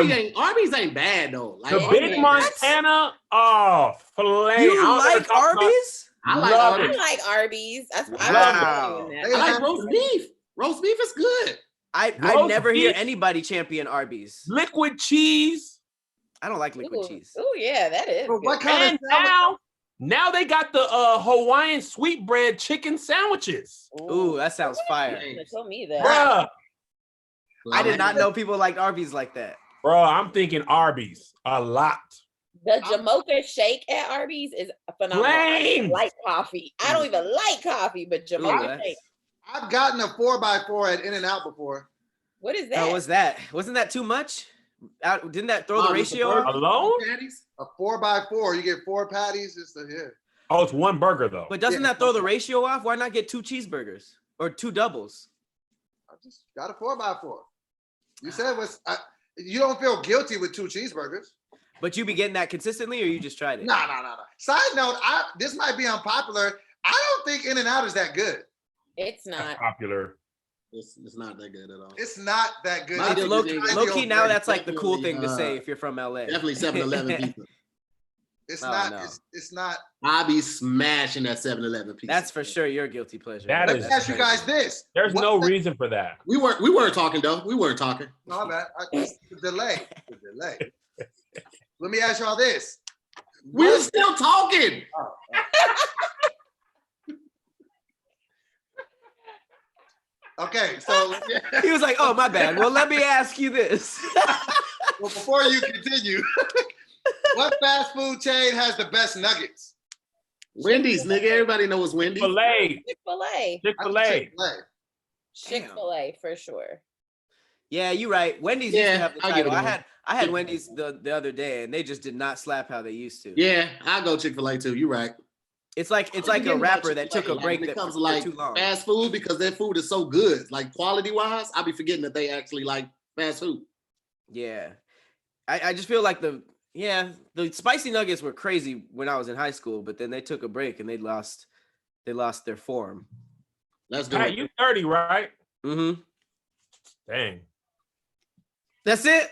getting Arby's ain't bad though. Like the Big Montana. Oh, filet. You like Arby's? I like Love Arby's. I like Arby's. That's Wow. I'm doing that. I like roast beef. Roast beef is good. I Roast never hear beef. anybody champion Arby's. liquid cheese. I don't like liquid cheese. Oh yeah, that is. But what good. kind And of sandwich? now they got the Hawaiian sweetbread chicken sandwiches. Ooh, that sounds fire. You shouldn't have told me that. Bruh, I did not know people liked Arby's like that. bro, I'm thinking Arby's a lot. The Jamocha shake at Arby's is phenomenal. I Plain. like coffee. I don't even like coffee, but Jamocha that's- shake. I've gotten a 4x4 at In-N-Out before. What is that? How was that? Wasn't that too much? Didn't that throw the Oh, just a ratio burger? off? Alone? Patties? A 4x4, you get 4 patties. It's Oh, it's one burger though. But doesn't Yeah. that throw the ratio off? Why not get 2 cheeseburgers or 2 doubles? I just got a 4x4. You said you don't feel guilty with 2 cheeseburgers. But you be getting that consistently, or you just tried it? No. Side note, this might be unpopular. I don't think In-N-Out is that good. It's That's not. popular. It's not that good at all. It's not that good. My It's think low, it's low key now. That's like the cool definitely, thing to say if you're from LA. Definitely 7-Eleven pizza. It's No, not. no. It's not. I be smashing that 7-Eleven pizza. That's for sure your guilty pleasure. That Let is me ask you guys this. There's What no the- reason for that. We weren't talking though. We weren't talking. No, man. It's the delay. Let me ask y'all this. We're still talking. Okay, so He was like, "Oh, my bad. Well, let me ask you this." well, before you continue, what fast food chain has the best nuggets? Wendy's, nigga. Everybody knows Wendy's. Filet. Chick-fil-A. Chick-fil-A. Chick-fil-A. Chick-fil-A for sure. Yeah, you're right. Wendy's used to Yeah, have the I'll give title. it to him. I had Wendy's the other day, and they just did not slap how they used to. Yeah, I go Chick-fil-A too. You're right. It's like a Forgetting about rapper that took a Chick-fil-A, break when that it comes to for like too long. fast food, because their food is so good, like quality wise. I be forgetting that they actually like fast food. Yeah, I just feel like the spicy nuggets were crazy when I was in high school, but then they took a break and they lost their form. Let's do Pat, it. you 30, right? Mm-hmm. Dang. That's it.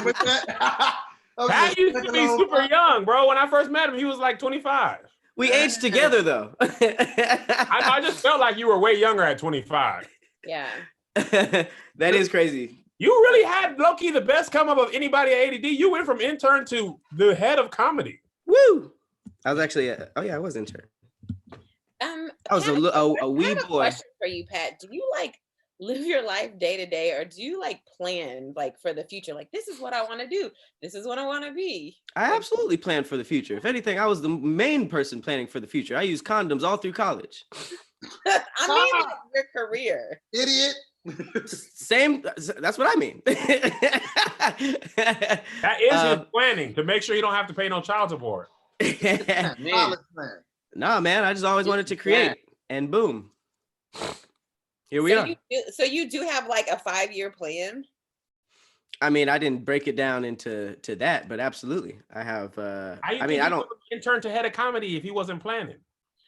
With that, I'm Pat just used to taking be on- super young, bro. When I first met him, he was like 25. We aged together though. I just felt like you were way younger at 25. Yeah. That is crazy. You really had low-key the best come up of anybody at ADD. You went from intern to the head of comedy. Woo! I was actually I was intern. I was Pat, a I wee have a boy. question for you, Pat. Do you like live your life day to day, or do you like plan like for the future? Like, this is what I want to do. This is what I want to be. I absolutely planned for the future. If anything, I was the main person planning for the future. I used condoms all through college. I mean, like, your career. Idiot. Same. That's what I mean. That is his planning to make sure you don't have to pay no child support. Man. College plan. Nah, man. I just always wanted to create, and boom, here we are. So you do have like a 5-year plan? I mean, I didn't break it down into that, but absolutely, I have. I don't. Intern to head of comedy if he wasn't planning.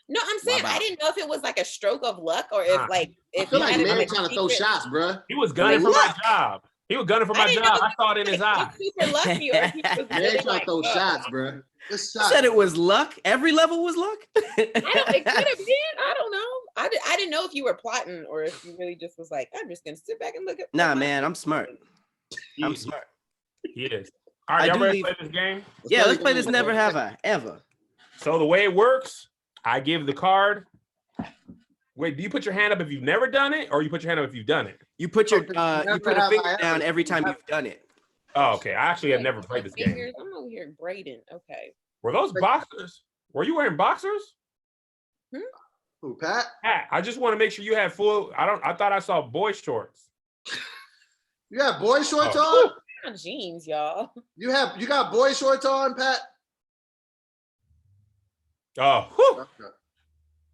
No, I'm saying Wow. I didn't know if it was like a stroke of luck or if Ah. like I if feel you like had it man like trying to throw secret- shots, bruh. He was gunning for my job. He was gunning for my I didn't job. know I saw it in his eye. super lucky, or he was They really ain't trying like, to throw oh. shots, bro. This You shot. said it was luck. Every level was luck. It could have been. I don't know. I didn't know if you were plotting or if you really just was like, I'm just gonna sit back and look at. Nah, man, I'm smart. I'm He- smart. He is. All right, I y'all do ready to leave- play this game? Yeah, let's play this. Never have I ever. So the way it works, I give the card. Wait, do you put your hand up if you've never done it, or you put your hand up if you've done it? You put your Never you put a have finger I down ever. every time you've done it. Oh, okay. I actually have never played this game. Fingers. I'm over here braiding. Okay. Were those boxers? Were you wearing boxers? Who, Pat? Pat, I just want to make sure you had full. I thought I saw boy shorts. You have boy shorts Oh. on? Not jeans, y'all. You got boy shorts on, Pat? Oh, whew. Okay.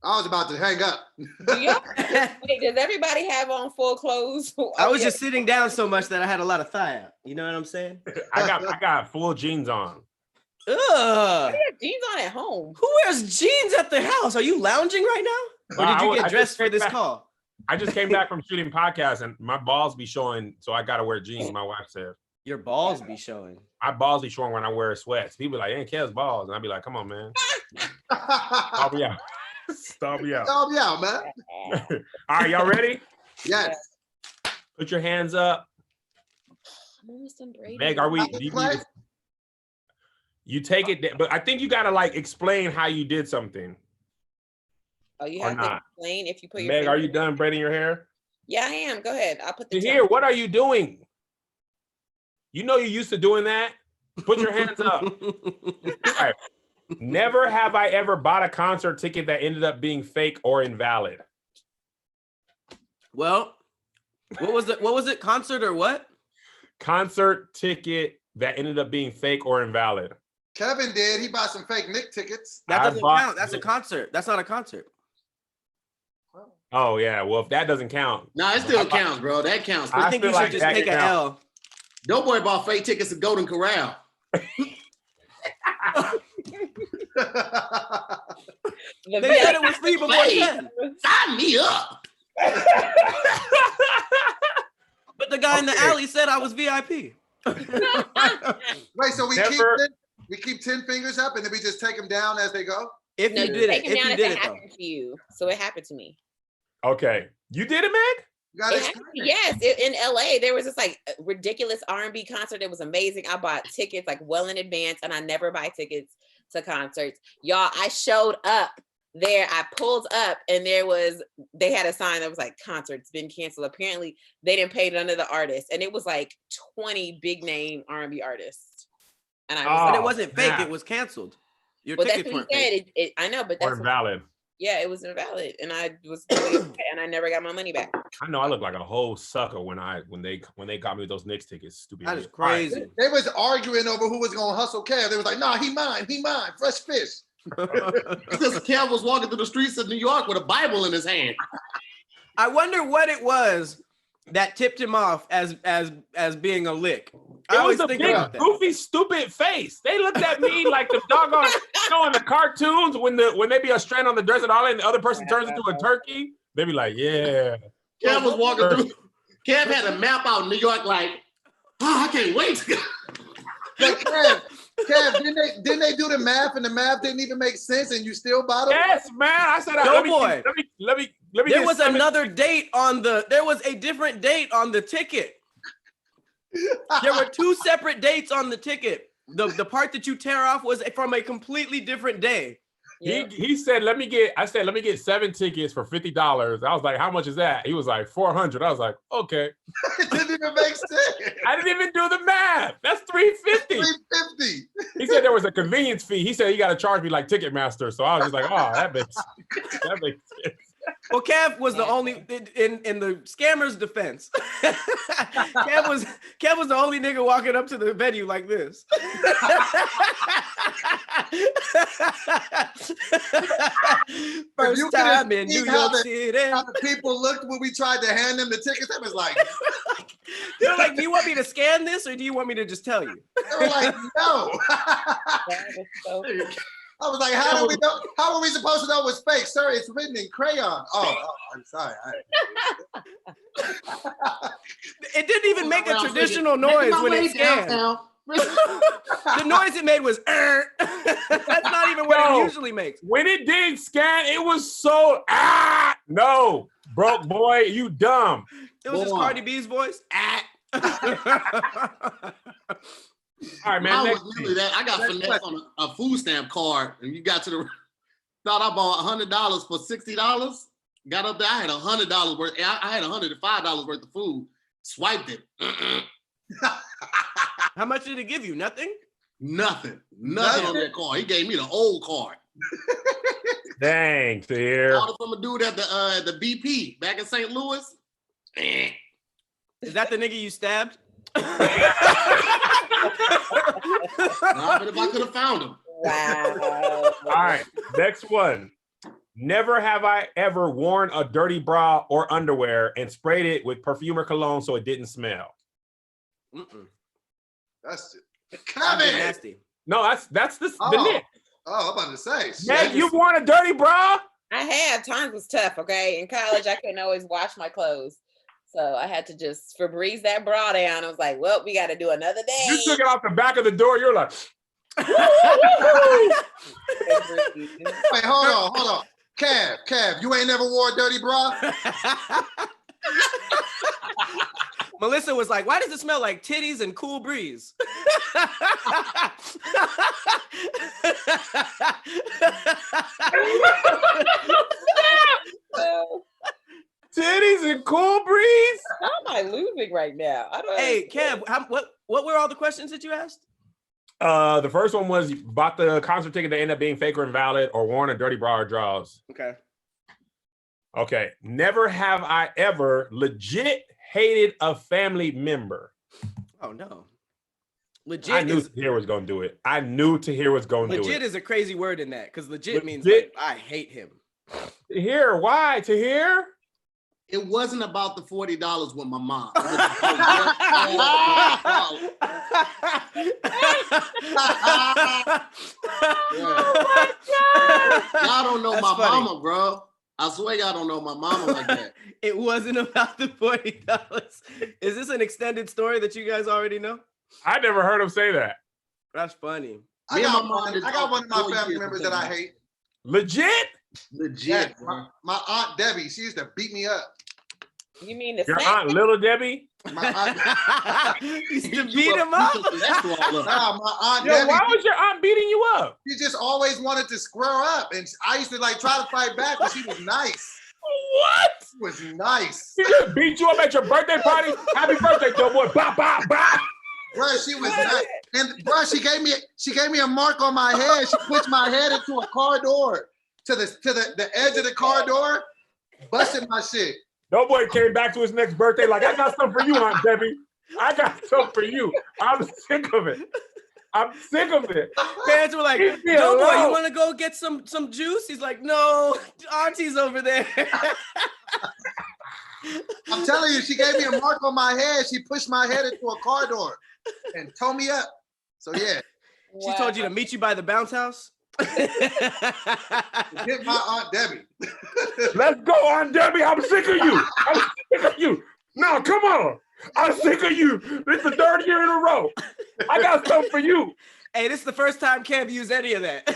I was about to hang up. Do y'all, wait, does everybody have on full clothes? I was just sitting down so much that I had a lot of thigh out. You know what I'm saying? I got full jeans on. Ugh. I have jeans on at home. Who wears jeans at the house? Are you lounging right now? Or did you get dressed for this call? I just came back from shooting podcasts and my balls be showing, so I gotta wear jeans. My wife said Your balls be showing. my balls be showing when I wear sweats. People be like, "Ain't Kev's balls," and I be like, "Come on, man, stop me out, stop me out." Help me out, man. All right, y'all ready? Yes. Put your hands up. I'm almost done braiding. Meg, are we? Do you take it, but I think you gotta like explain how you did something. Oh, you or have to not. explain if you put your. Meg, are finger- you done braiding your hair? Yeah, I am. Go ahead. I'll put the. Here, what are you doing? You know you used to doing that. Put your hands up. All right. Never have I ever bought a concert ticket that ended up being fake or invalid. Well, what was it? Concert or what? Concert ticket that ended up being fake or invalid. Kevin did. He bought some fake Nick tickets. That I doesn't bought- count. That's a concert. That's not a concert. Oh yeah, well if that doesn't count, Nah, it still counts, bro. That counts. I I think feel you should like just that take an counts. L. Doughboy bought fake tickets to Golden Corral. The They said it was free before Wait. 10. Sign me up. But the guy in the Okay. alley said I was VIP. Wait, so Never- we keep 10 fingers up and then we just take them down as they go? If No, you you did take it. them If down you if did it it though. happened to you. So it happened to me. okay. You did it, Meg? You gotta It happened, yes, in LA, there was this like ridiculous R&B concert. It was amazing. I bought tickets like well in advance, and I never buy tickets to concerts. Y'all, I showed up there. I pulled up, and they had a sign that was like concerts been canceled. Apparently, they didn't pay none of the artists, and it was like 20 big name R&B artists. And I was But Oh, like, it wasn't fake. snap. It was canceled. Your well, that's tickets what he weren't said. fake. I know, but Or that's invalid? yeah, it was invalid, and I was really upset, and I never got my money back. I know I look like a whole sucker when they got me with those Knicks tickets. Stupid. That is idiot. All right. crazy. They was arguing over who was gonna hustle Kev. They was like, nah, he mine, fresh fish. Because Kev was walking through the streets of New York with a Bible in his hand. I wonder what it was that tipped him off as being a lick. I It always was a think big, about that. goofy, stupid face. They looked at me like the doggone, in the cartoons when they be a strand on the desert island and the other person turns into a turkey. They be like, yeah. Kev was walking through. Kev had a map out in New York like, oh, I can't wait to go. But Kev, didn't they do the math and the math didn't even make sense and you still bought them? Yes, man. I said, Doughboy. let me There get was 7 another date on there was a different date on the ticket. There were 2 separate dates on the ticket. The part that you tear off was from a completely different day. He said, let me get 7 tickets for $50. I was like, how much is that? He was like, 400. I was like, okay. It didn't even make sense. I didn't even do the math. That's 350. 350. He said there was a convenience fee. He said he got to charge me like Ticketmaster. So I was just like, oh, that makes sense. Well, Kev was the only in the scammer's defense. Kev was the only nigga walking up to the venue like this. First you time could've in New seen how York the- City. How the people looked when we tried to hand them the tickets. They was like, They're like, do you want me to scan this or do you want me to just tell you? they were like, no. That was so funny. I was like, how do we know? How are we supposed to know it's fake, sir? It's written in crayon. Oh, I'm sorry. It didn't even make a traditional noise when it scanned. The noise it made was that's not even what it usually makes. When it did scan, it was so no, broke boy, you dumb. It was just Cardi B's voice. All right, man. I was literally that. I got finesse on a food stamp card, and you got to the thought I bought $100 for $60. Got up there, I had $100 worth. I had $105 worth of food. Swiped it. How much did it give you? Nothing. Nothing on that card. He gave me the old card. Thanks, here. Bought it from a dude at the BP back in St. Louis. Is that the nigga you stabbed? Nah, but if I could have found him. Wow. All right, next one. Never have I ever worn a dirty bra or underwear and sprayed it with perfume or cologne so it didn't smell. That's it. Kevin. Nasty. No, that's the Nick. Oh, I'm about to say. Meg, you worn a dirty bra? I have. Times was tough, okay? In college, I couldn't always wash my clothes. So I had to just Febreze that bra down. I was like, well, we got to do another day. You took it off the back of the door. You're like, Wait, hold on. Kev, you ain't never wore a dirty bra? Melissa was like, why does it smell like titties and cool breeze? titties and cool breeze? How am I losing right now? Hey, Kev, what were all the questions that you asked? The first one was bought the concert ticket that ended up being fake or invalid, or worn a dirty bra or drawers. Okay. Never have I ever legit hated a family member. Oh no. Legit. I knew Tahir was gonna do it. I knew Tahir was gonna do it. Legit is a crazy word in that, because legit means like, I hate him. Tahir, why? Tahir? It wasn't about the $40 with my mom. Y'all don't know my mama, bro. I swear y'all don't know my mama like that. It wasn't about the $40. Is this an extended story that you guys already know? I never heard him say that. That's funny. I got one of my family members that I hate. Legit? Legit. Yeah, my Aunt Debbie, she used to beat me up. You mean the Your Aunt Little Debbie? My aunt, used to beat him up. nah, my Aunt Yo, Debbie. why was your aunt beating you up? She just always wanted to square up, and I used to like try to fight back, but she was nice. What? She was nice. She just beat you up at your birthday party? Happy birthday, boy! Bop, bop, bop. Bro, she was nice. And bro, she gave me a mark on my head. She pushed my head into a car door to the edge of the car door, busted my shit. No boy came back to his next birthday like, I got something for you, Aunt Debbie. I got something for you. I'm sick of it. I'm sick of it. Parents were like, Joe boy, you want to go get some juice? He's like, no, Auntie's over there. I'm telling you, she gave me a mark on my head. She pushed my head into a car door and tore me up. So yeah. She told you to meet you by the bounce house? Get my Aunt Debbie. Let's go, Aunt Debbie. I'm sick of you. I'm sick of you. No, come on. I'm sick of you. This is the third year in a row. I got something for you. Hey, this is the first time Kev used any of that.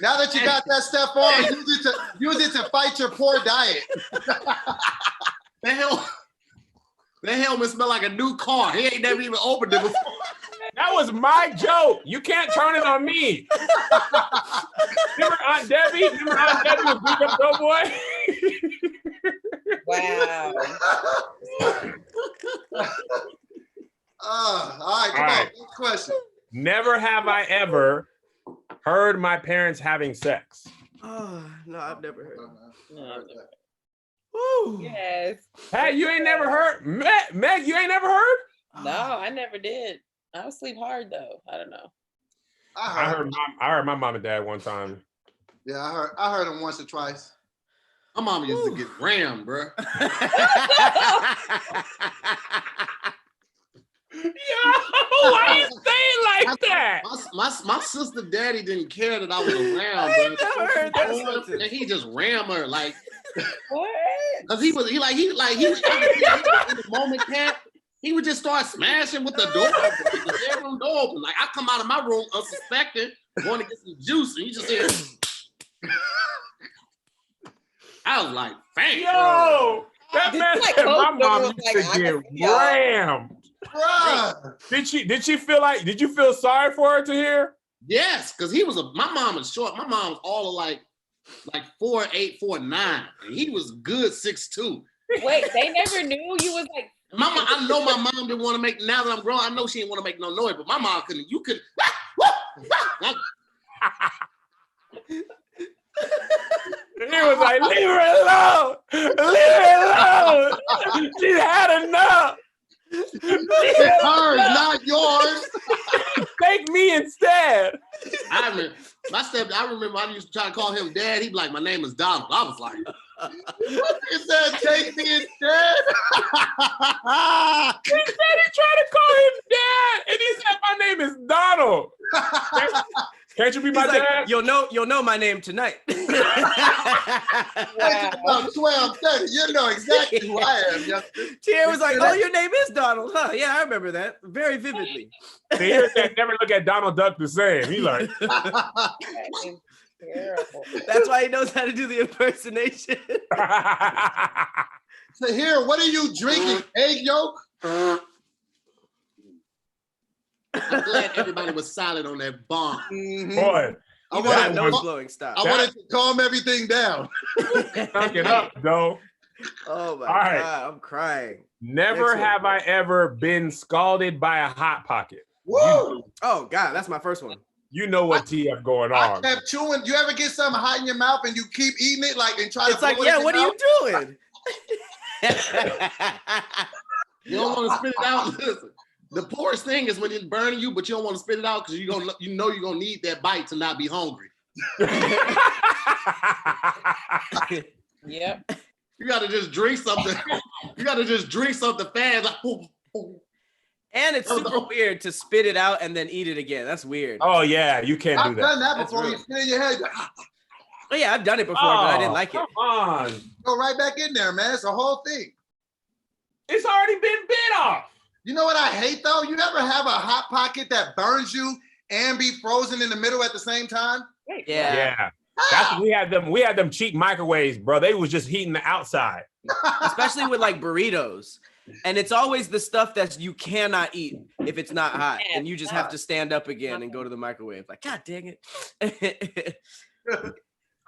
Now that you got that stuff on, use it to fight your poor diet. That helmet smell like a new car. He ain't never even opened it before. That was my joke. You can't turn it on me. Remember Aunt Debbie? Remember Aunt Debbie was beating up Doughboy? Wow. All right, come on. Next question. Never have I ever heard my parents having sex. Oh, no, I've never heard. No. Woo. Yes. Hey, you ain't never heard? Meg, you ain't never heard? No, I never did. I would sleep hard though. I don't know. I heard my mom and dad one time. Yeah, I heard him once or twice. My mama used to get rammed, bro. why you saying like that? My sister daddy didn't care that I was around, I bro. never heard that And sentence. he just rammed her like, What? cause he was in the moment, Cat. He would just start smashing with the door open, with the bedroom door open. Like I come out of my room unsuspecting, going to get some juice, and you just hear. I was like, "Fam, Yo, that Did man you, like, said my close mom doors, used like, to I can get see y'all? rammed. Bruh. Did you feel sorry for her to hear? yes," because my mom is short. My mom's all of like 4'8", 4'9", and he was good 6'2". Wait, they never knew you was like. Mama, I know my mom didn't want to make. Now that I'm grown, I know she didn't want to make no noise, but my mom couldn't. You could. He was like, leave her alone. Leave her alone. She had enough. It's hers, not yours. Take me instead. I remember I used to try to call him dad. He'd be like, "My name is Donald." I was like, It said, take me instead. He said he tried to call him dad, and he said, my name is Donald. Can't you be my He's like, dad? you'll know my name tonight. About 12, 30. You know exactly who I am. Youngster. Tier was like, oh, your name is Donald, huh? Yeah, I remember that very vividly. Here's that never look at Donald Duck the same. He like, Terrible. That's why he knows how to do the impersonation. So here, what are you drinking? Egg yolk? I'm glad everybody was silent on that bomb. Mhm. boy, I Even that wanted, nose to, blowing stop. I wanted to calm everything down. suck it up, though. Oh my All right. God, I'm crying. Never Next one. have I ever been scalded by a hot pocket. Woo! Oh God, that's my first one. You know what TF going I on. kept chewing. You ever get something hot in your mouth and you keep eating it like and try It's to like, blow it yeah, in what your are you mouth? doing? You don't want to spit it out. Listen, the poorest thing is when it's burning you, but you don't want to spit it out because you know you're gonna need that bite to not be hungry. Yep. You gotta just drink something. You gotta just drink something fast. Like, ooh, ooh. And it's super weird to spit it out and then eat it again. That's weird. Oh yeah, you can't do I've that. done that That's before. rude. You spit in your head, Oh yeah, I've done it before, but I didn't like it. Come on. go right back in there, man. It's a whole thing. It's already been bit off. You know what I hate though? You ever have a hot pocket that burns you and be frozen in the middle at the same time? Yeah. Yeah. That's we had them cheap microwaves, bro. They was just heating the outside. Especially with like burritos. And it's always the stuff that you cannot eat if it's not hot. And you just have to stand up again and go to the microwave. Like, God dang it.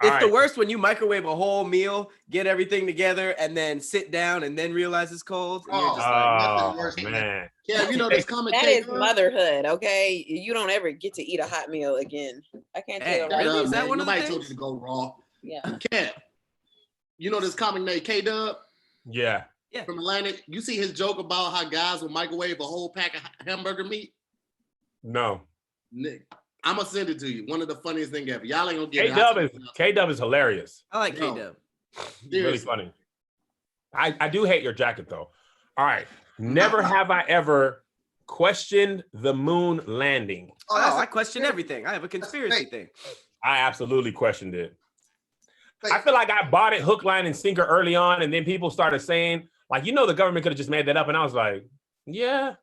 It's the worst when you microwave a whole meal, get everything together, and then sit down and then realize it's cold. And you're just nothing worse Oh than man. Yeah, you know this comment. That is motherhood, okay? You don't ever get to eat a hot meal again. I can't Hey, tell. really? Right? Is that one of the Nobody told things? you to go raw. Yeah. Kev, you know this comic named K-Dub Yeah. from Atlantic? You see his joke about how guys will microwave a whole pack of hamburger meat? No. Nick, I'm gonna send it to you. One of the funniest things ever. Y'all ain't gonna get it. K-Dub is hilarious. I like No. K-Dub. Really funny. I do hate your jacket though. All right. Never have I ever questioned the moon landing. Oh, I question everything. I have a conspiracy thing. I absolutely questioned it. I feel like I bought it hook, line, and sinker early on, and then people started saying, like, the government could have just made that up, and I was like, yeah.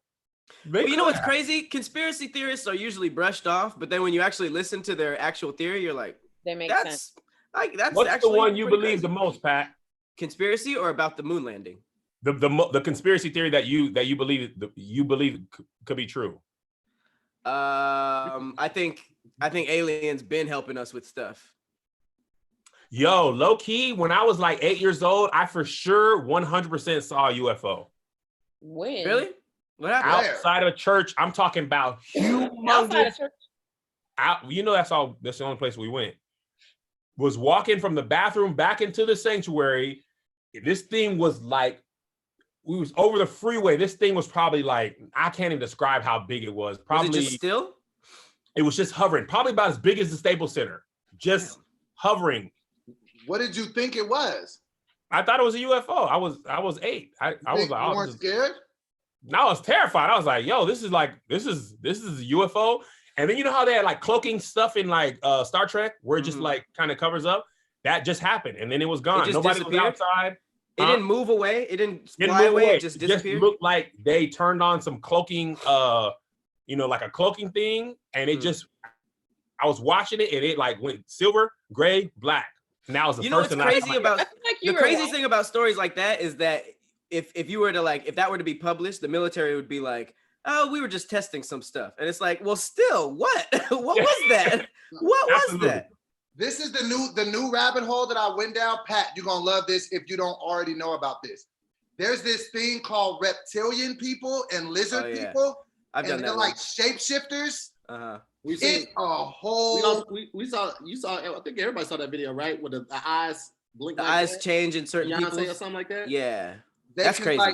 Well, you know what's crazy? Conspiracy theorists are usually brushed off, but then when you actually listen to their actual theory, you're like, They make that's sense. like that's What's the actually one you pretty believe crazy. the most, Pat? Conspiracy or about the moon landing? The conspiracy theory that you believe could be true. I think aliens been helping us with stuff. Yo, low key, when I was like 8 years old, I for sure 100% saw a UFO. When? Really? What happened? Outside of a church, I'm talking about Outside humongous. of church. That's the only place we went. Was walking from the bathroom back into the sanctuary. This thing was like, we was over the freeway. This thing was probably like, I can't even describe how big it was. Probably Was it just still? It was just hovering, probably about as big as the Staples Center, just hovering. What did you think it was? I thought it was a UFO. I was 8. I was like, You weren't scared? And I was terrified. I was like, yo, this is a UFO. And then you know how they had like cloaking stuff in like Star Trek where it just like kind of covers up? That just happened. And then it was gone. Nobody was outside. It didn't move away. It didn't fly move away. It just disappeared. Just looked like they turned on some cloaking, like a cloaking thing. And it just, I was watching it and it like went silver, gray, black. And that was the first thing crazy about the crazy thing about stories like that is that if you were to if that were to be published, the military would be like, oh, we were just testing some stuff. And it's like, well, still, what? What was that? What was that? This is the new rabbit hole that I went down. Pat, you're gonna love this if you don't already know about this. There's this thing called reptilian people and lizard people. I've done that. They're like shapeshifters. It's a whole. You saw. I think everybody saw that video, right? With the eyes blink. The eyes change in certain people or something like that. Yeah, that's crazy.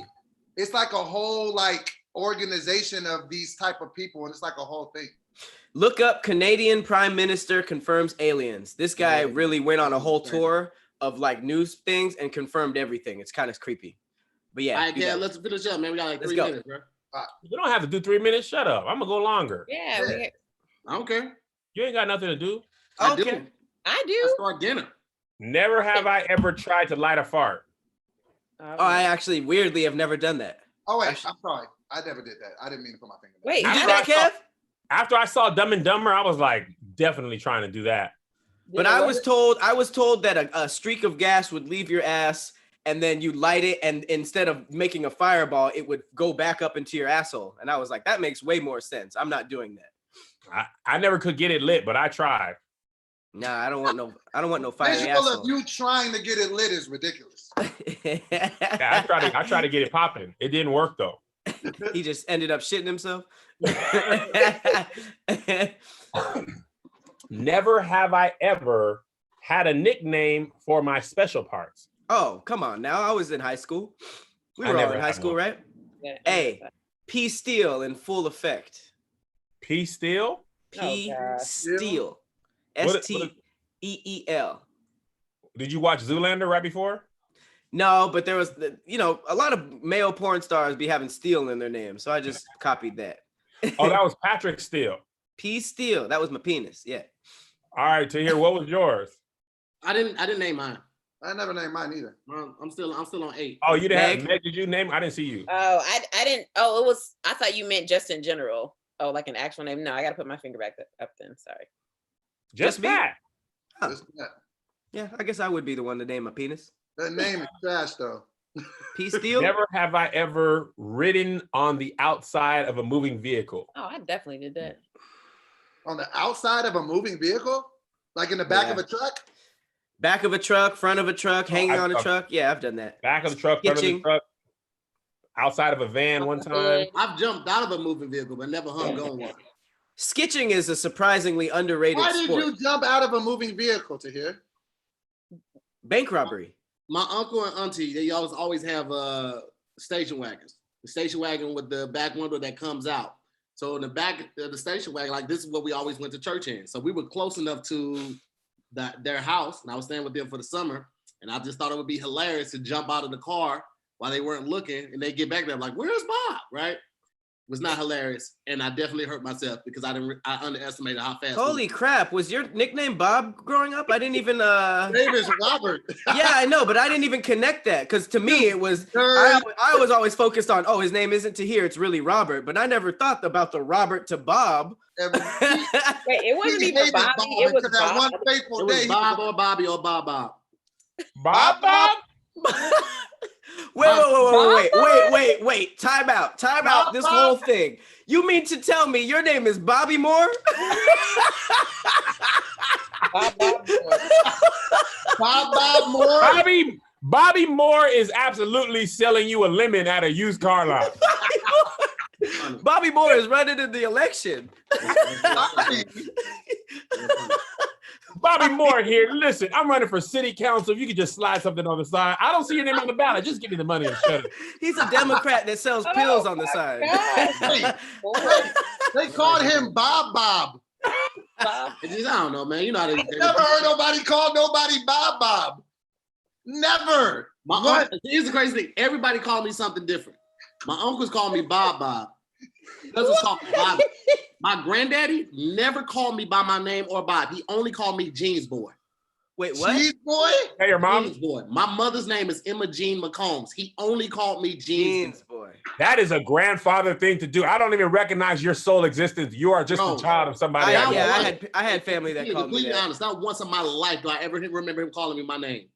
It's like a whole organization of these type of people, and it's like a whole thing. Look up Canadian Prime Minister confirms aliens. This guy really went on a whole tour of news things and confirmed everything. It's kind of creepy. But yeah. All right, let's finish up, man. We got 3 minutes, bro. You don't have to do 3 minutes. Shut up. I'm gonna go longer. Yeah. I don't care. You ain't got nothing to do. I do. I start dinner. Never have I ever tried to light a fart. I actually weirdly have never done that. Oh wait, I'm sorry. I never did that. I didn't mean to put my finger. Wait, you did that, Kev? After I saw Dumb and Dumber, I was like, definitely trying to do that. But I was told that a streak of gas would leave your ass, and then you light it, and instead of making a fireball, it would go back up into your asshole. And I was like, that makes way more sense. I'm not doing that. I never could get it lit, but I tried. Nah, I don't want no fire. Visual of you trying to get it lit is ridiculous. I tried to get it popping. It didn't work though. He just ended up shitting himself. Never have I ever had a nickname for my special parts. Oh, come on now. I was in high school. We were all in high school, right? Yeah, hey, P Steel in full effect. P Steel? P Steel. STEEL. Did you watch Zoolander right before? No, but there was, a lot of male porn stars be having Steele in their name, so I just copied that. Oh, that was Patrick Steele. P Steele. That was my penis. Yeah. All right, Tahir, what was yours? I didn't name mine. I never named mine either. I'm still on 8. Oh, you didn't have Meg? Did you name? I didn't see you. Oh, I didn't. Oh, it was. I thought you meant just in general. Oh, like an actual name. No, I got to put my finger back up then. Sorry. Just that. Huh. Yeah, I guess I would be the one to name my penis. That name is trash, though. P Steel? Never have I ever ridden on the outside of a moving vehicle. Oh, I definitely did that. On the outside of a moving vehicle? Like in the back of a truck? Back of a truck, front of a truck, hanging on a truck. Yeah, I've done that. Back of the truck, front of the truck, outside of a van one time. I've jumped out of a moving vehicle, but never hung on one. Skitching is a surprisingly underrated sport. Why did you jump out of a moving vehicle, Tahir? Bank robbery. My uncle and auntie, they always have station wagons. The station wagon with the back window that comes out. So in the back of the station wagon, this is what we always went to church in. So we were close enough to their house, and I was staying with them for the summer. And I just thought it would be hilarious to jump out of the car while they weren't looking, and they get back there, I'm like, "Where's Bob?" Right? It was not hilarious, and I definitely hurt myself because I underestimated how fast. Holy crap! Was your nickname Bob growing up? I didn't even. Name is Robert. Yeah, I know, but I didn't even connect that because to me it was. I was always focused on, his name isn't Tahir, it's really Robert, but I never thought about the Robert to Bob. Wait, it wasn't even Bobby. It was Bob. One fateful it day. Was Bob or Bobby or Bob Bob. Bob. Wait. Time out. This whole thing. You mean to tell me your name is Bobby Moore? Bob Moore. Bobby Moore is absolutely selling you a lemon at a used car lot. Bobby Moore is running in the election. Bobby Moore here. Listen, I'm running for city council. If you could just slide something on the side. I don't see your name on the ballot. Just give me the money and shut it. He's a Democrat that sells pills on the side. They called him Bob. I don't know, man. You know how they never heard nobody call nobody Bob. Never. Here's the crazy thing. Everybody called me something different. My uncles call me Bob. Cousins call me Bob. My granddaddy never called me by my name or Bob. He only called me Jeans Boy. Wait, what? Cheese boy? Hey, your mom. Jeans Boy. My mother's name is Emma Jean McCombs. He only called me Jeans Boy. That is a grandfather thing to do. I don't even recognize your sole existence. You are just a child of somebody else. I had family that called me that. Honest, not once in my life do I ever remember him calling me my name.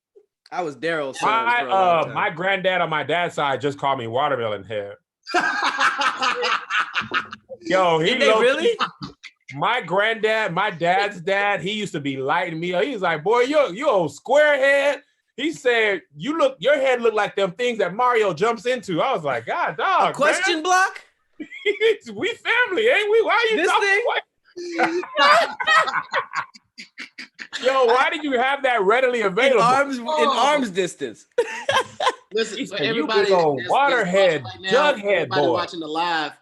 I was Daryl's son for a long time. My granddad on my dad's side just called me Watermelon Head. Yo, Did they really? My granddad, my dad's dad, he used to be lighting me up. He was like, boy, you old square head. He said, your head look like them things that Mario jumps into. I was like, God, dog. A question block? We family, ain't we? Why are you talking? Yo, why did you have that readily available? In arms distance. Listen, for everybody Waterhead, Jughead boy watching the live,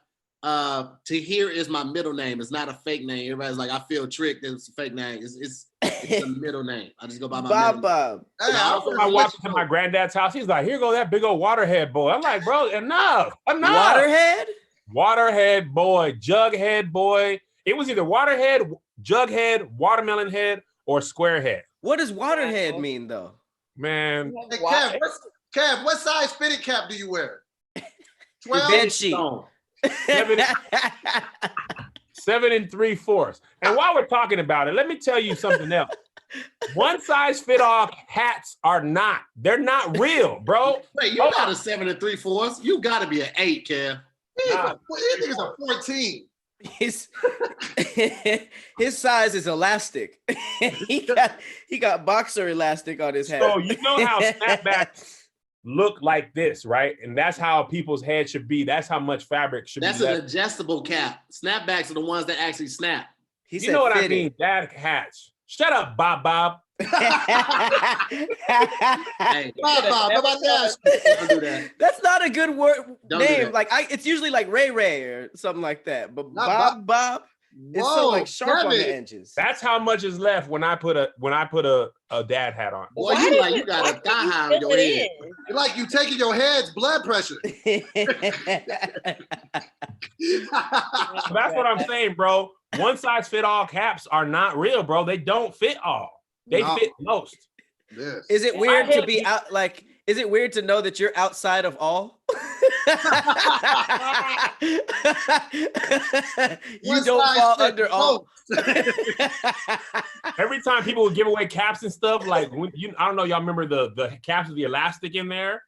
Tahir is my middle name. It's not a fake name. Everybody's like, I feel tricked. It's a fake name. It's a middle name. I just go by my middle name. I walked to my granddad's house. He's like, here go that big old Waterhead boy. I'm like, bro, enough. Waterhead boy, Jughead boy. It was either Waterhead, Jughead, Watermelon Head, or Squarehead. What does Waterhead mean, though? Man. Hey, Kev, what size fitted cap do you wear? 12? Bed sheet. 7 3/4. And while we're talking about it, let me tell you something else. One size fit all hats are not. They're not real, bro. Wait, you're not a 7 3/4. You got to be an 8, Kev. You think it's a 14. His size is elastic. he got boxer elastic on his head. So you know how snapbacks look like this, right? And that's how people's head should be. That's how much fabric should be. That's an adjustable cap. Snapbacks are the ones that actually snap. You know what I mean? Dad hats. Shut up, Bob. Hey, Bob, about that? Don't do that. That's not a good word name. Do like it's usually like Ray or something like that. But Bob. It's so like sharp on the edges. That's how much is left when I put a dad hat on. Boy, you got a thigh high on your head. It's like you taking your head's blood pressure. That's what I'm saying, bro. One size fit all caps are not real, bro. They don't fit all. They fit most. Yes. Is it weird to be out? Like, is it weird to know that you're outside of all? You don't fall under all. Every time people would give away caps and stuff, like I don't know, y'all remember the caps with the elastic in there?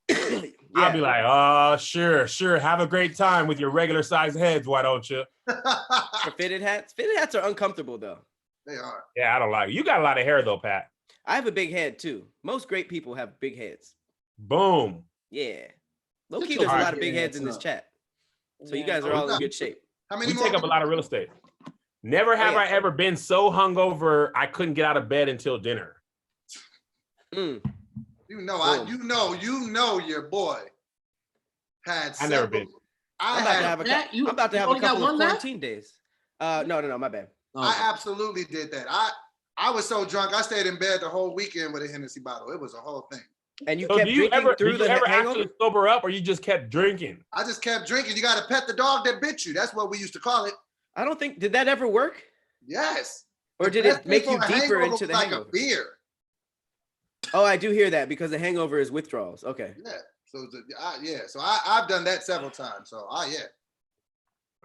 Yeah. I'll be like, oh, sure. Have a great time with your regular size heads, why don't you? For fitted hats? Fitted hats are uncomfortable though. They are. Yeah, I don't like it. You got a lot of hair though, Pat. I have a big head too. Most great people have big heads. Boom. Yeah. Low-key, there's a lot of big heads in this chat. So you guys are all in good shape. How many take up a lot of real estate. Never have I ever been so hungover I couldn't get out of bed until dinner. You know your boy had I never been. I'm about to have a couple of quarantine days. No, my bad. I absolutely did that. I was so drunk, I stayed in bed the whole weekend with a Hennessy bottle. It was a whole thing. And you kept drinking through the hangover? Actually sober up, or you just kept drinking? I just kept drinking. You got to pet the dog that bit you. That's what we used to call it. I don't think, did that ever work? Yes. Or did it make you deeper into the hangover? Like a beer. Oh, I do hear that because the hangover is withdrawals. Okay. Yeah. So I've done that several times. So yeah.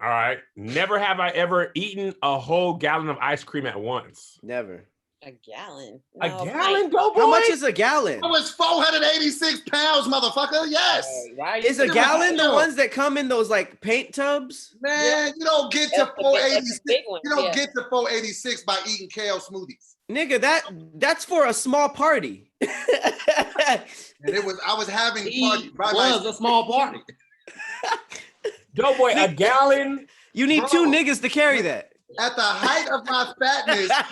All right. Never have I ever eaten a whole gallon of ice cream at once. Never. A gallon. A gallon, go boy. How much is a gallon? It was 486 pounds, motherfucker. Yes. Is a gallon the ones that come in those like paint tubs? Man, you don't get to 486. You don't get to 486 by eating kale smoothies. Nigga, that's for a small party. And I was having party. It was a small party. Doughboy, a gallon. You need two niggas to carry that. At the height of my fatness, at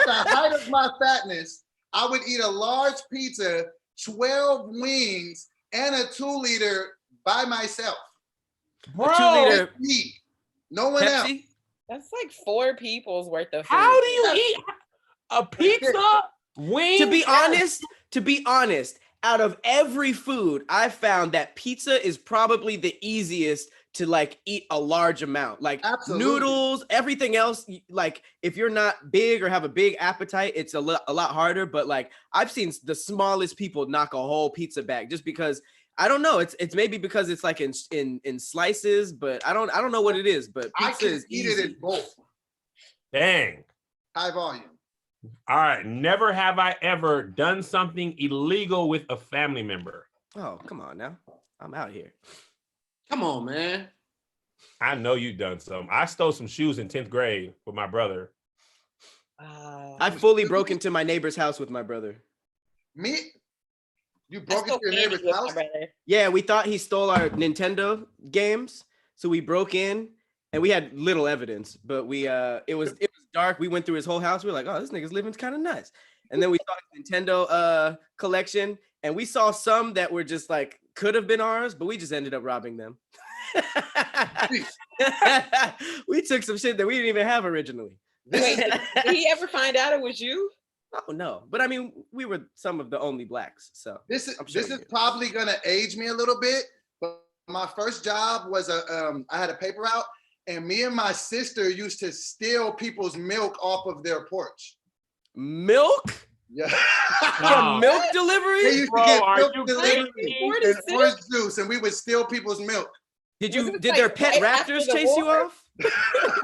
the height of my fatness, I would eat a large pizza, 12 wings, and a 2-liter by myself. Bro, a 2-liter. No one else. That's like 4 people's worth of food. How do you eat a pizza, wings? To be honest, out of every food, I found that pizza is probably the easiest to like eat a large amount. Like Absolutely. noodles, everything else, like if you're not big or have a big appetite, it's a lot harder. But like I've seen the smallest people knock a whole pizza back just because I don't know. It's maybe because it's like in slices, but I don't know what it is. But I pizza can is eat easy. it in both. Dang. High volume. All right. Never have I ever done something illegal with a family member. Oh, come on now. I'm out here. Come on, man. I know you done some. I stole some shoes in 10th grade with my brother. I fully broke into my neighbor's house with my brother. Me? You broke into your neighbor's house? Yeah, we thought he stole our Nintendo games, so we broke in, and we had little evidence. But we it was dark. We went through his whole house. We were like, oh, this nigga's living kind of nice. And then we saw his Nintendo collection, and we saw some that were just like could have been ours, but we just ended up robbing them. We took some shit that we didn't even have originally. Wait, did he ever find out it was you? Oh no, but I mean, we were some of the only blacks, so This is sure this is probably gonna age me a little bit, but my first job was I had a paper route, and me and my sister used to steal people's milk off of their porch. Milk? Yeah. From milk They delivery? used to get milk you delivery crazy? and orange juice, and we would steal people's milk. Did Was it their like pet right after raptors the chase you war? off?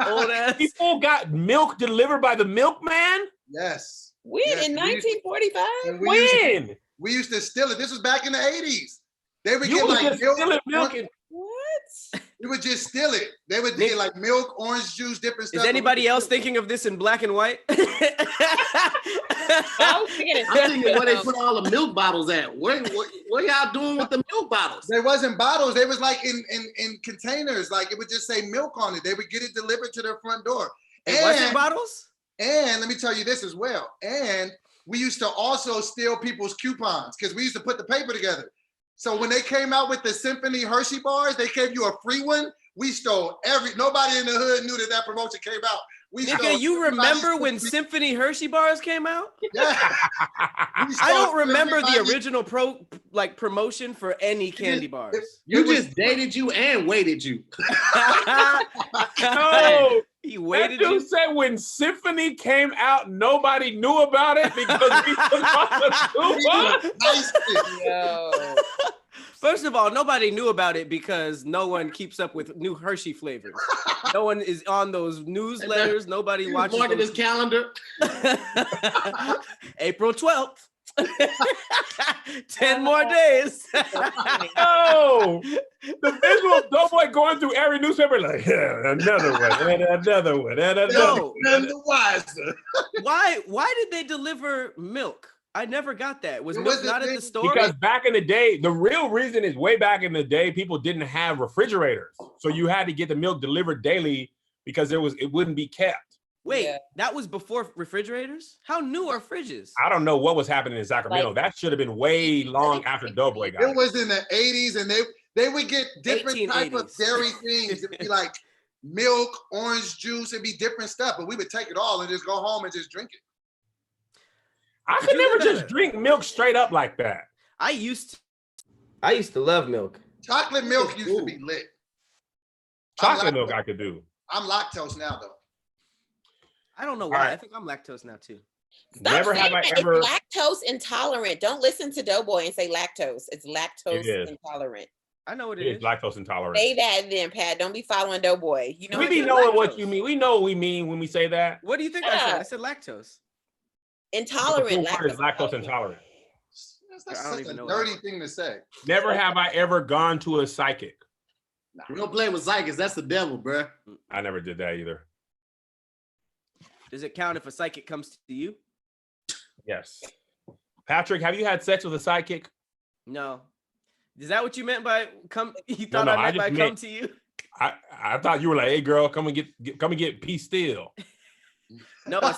Old ass. People got milk delivered by the milkman? Yes. When Yes, in we used to- 1945? and When? we used to steal it. This was back in the 80s. They would You get was like just stealing milk and What? We would just steal it. They would get like milk, orange juice, different stuff. Is anybody else thinking of this in black and white? I was thinking I'm thinking where they put all the milk bottles at. What y'all doing with the milk bottles? There wasn't bottles. They was like in containers. Like it would just say milk on it. They would get it delivered to their front door. It wasn't bottles? And let me tell you this as well. And we used to also steal people's coupons because we used to put the paper together. So when they came out with the Symphony Hershey bars, they gave you a free one. We stole nobody in the hood knew that promotion came out. Nigga, you remember when Symphony Hershey bars came out? Yeah. I don't remember the original promotion for any candy bars. You just dated you and waited you. no. He That waited dude you. said when Symphony came out, nobody knew about it because we took off the coupon. Yo. First of all, nobody knew about it because no one keeps up with new Hershey flavors. No one is on those newsletters. Nobody watches. Marking his calendar. April 12th. 10 more days. No, the visual Doughboy going through every newspaper like, yeah, another one, and another one, and another No. None the wiser. Why did they deliver milk? I never got that. Was milk not at the store? Because back in the day, the real reason is way back in the day, people didn't have refrigerators, so you had to get the milk delivered daily because it wouldn't be kept. Wait, Yeah. that was before refrigerators? How new are fridges? I don't know what was happening in Sacramento. Like- that should have been way long after Doughboy got It it. was in the 80s, and they would get different type of 1880s. dairy things. It'd be like milk, orange juice. It'd be different stuff, but we would take it all and just go home and just drink it. I could never just drink milk straight up like that. I used to love milk. Chocolate milk used to be lit. Chocolate milk I could do. I'm lactose now, though. I don't know why. All right. I think I'm lactose now too. Stop Never have saying I that. ever- It's lactose intolerant. Don't listen to Doughboy and say lactose. It's lactose It is. intolerant. I know what It it is is. lactose intolerant. Say that then, Pat. Don't be following Doughboy. You know We what be I mean? knowing what lactose. you mean. We know what we mean when we say that. What do you think I said? Yeah. I said lactose. Intolerant. The full word is lactose intolerant. That's I don't such even a know dirty thing to say. Never have I ever gone to a psychic. You don't play with psychics. That's the devil, bruh. I never did that either. Does it count if a psychic comes to you? Yes. Patrick, have you had sex with a psychic? No. Is that what you meant by come? You No, thought no, I I meant just by come meant- to you? I thought you were like, hey girl, come and get peace still. No, a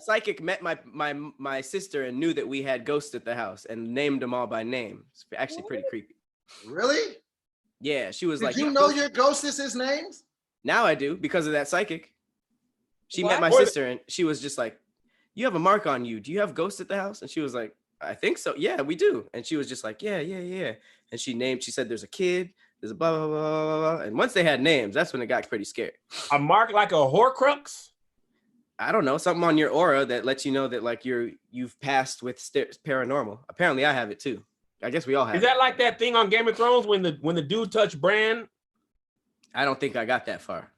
psychic met my sister and knew that we had ghosts at the house and named them all by name. It's actually pretty creepy. Really? Yeah, she was like, Did you know your ghostesses' names? Now I do because of that psychic. She met What? my sister and she was just like, you have a mark on you. Do you have ghosts at the house? And she was like, I think so. Yeah, we do. And she was just like, yeah. And she said there's a kid, there's a blah, blah, blah, blah, blah. And once they had names, that's when it got pretty scary. A mark like a Horcrux? I don't know, something on your aura that lets you know that like you've passed with paranormal. Apparently I have it too. I guess we all have. Is that like that thing on Game of Thrones when the dude touched Bran? I don't think I got that far.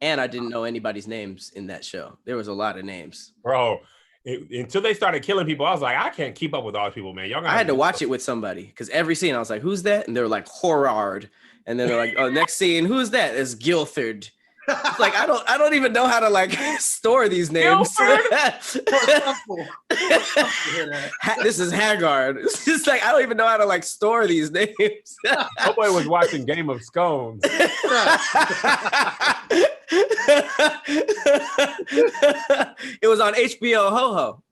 And I didn't know anybody's names in that show. There was a lot of names. Bro, until they started killing people, I was like, I can't keep up with all these people, man. Y'all. I had to watch it with somebody because every scene I was like, who's that? And they were like, Horard. And then they're like, oh, next scene, who's that? It's Gilthard. It's like I don't even know how to like store these names. This is Haggard. It's just like I don't even know how to like store these names. Nobody was watching Game of Scones. It was on HBO Ho Ho.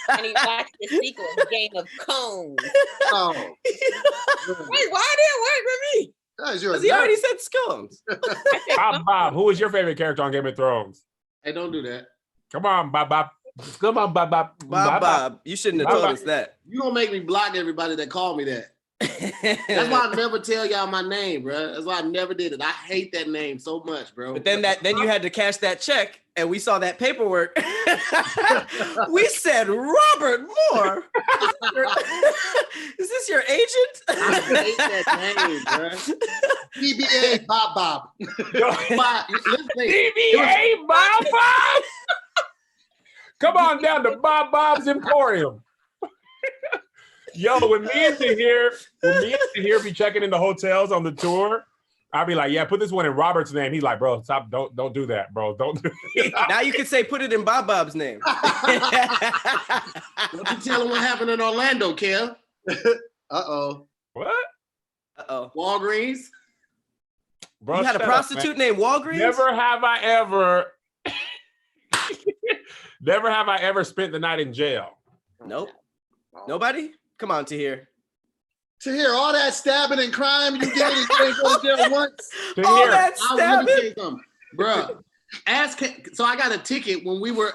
And he watched the sequel, Game of Cones. Oh. Wait, why did it work for me? Because he already said scones. Bob, who was your favorite character on Game of Thrones? Hey, don't do that. Come on, Bob. Come on, Bob. Bob. You shouldn't have told us that. You gonna make me block everybody that call me that. That's why I never tell y'all my name, bro. That's why I never did it. I hate that name so much, bro. But then you had to cash that check, and we saw that paperwork. We said Robert Moore. Is this your agent? I hate that name, bro. PBA Bob. PBA Bob. Come on down to Bob's Emporium. Yo, when me and Tahir be checking in the hotels on the tour, I'll be like, yeah, put this one in Robert's name. He's like, bro, stop, don't do that, bro. Don't do that. Now you can say put it in Bob's name. Don't you tell him what happened in Orlando, Kev? Uh-oh. What? Uh-oh. Walgreens? Bro, you had a prostitute named Walgreens? Never have I ever spent the night in jail. Nope. Nobody? Come on, Tahir. Tahir, all that stabbing and crime you did, you ain't go to jail once. All that stabbing? Bro, so I got a ticket when we were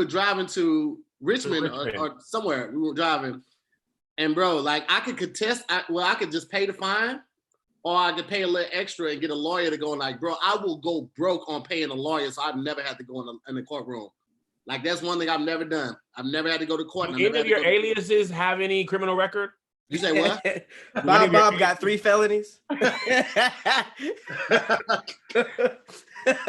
driving to Richmond. Or somewhere. We were driving. And bro, like I could contest, I could just pay the fine, or I could pay a little extra and get a lawyer to go. And like, bro, I will go broke on paying a lawyer, so I've never had to go in the courtroom. Like that's one thing I've never done. I've never had to go to court. Do any of your aliases have any criminal record? You say what? Bob got 3 felonies.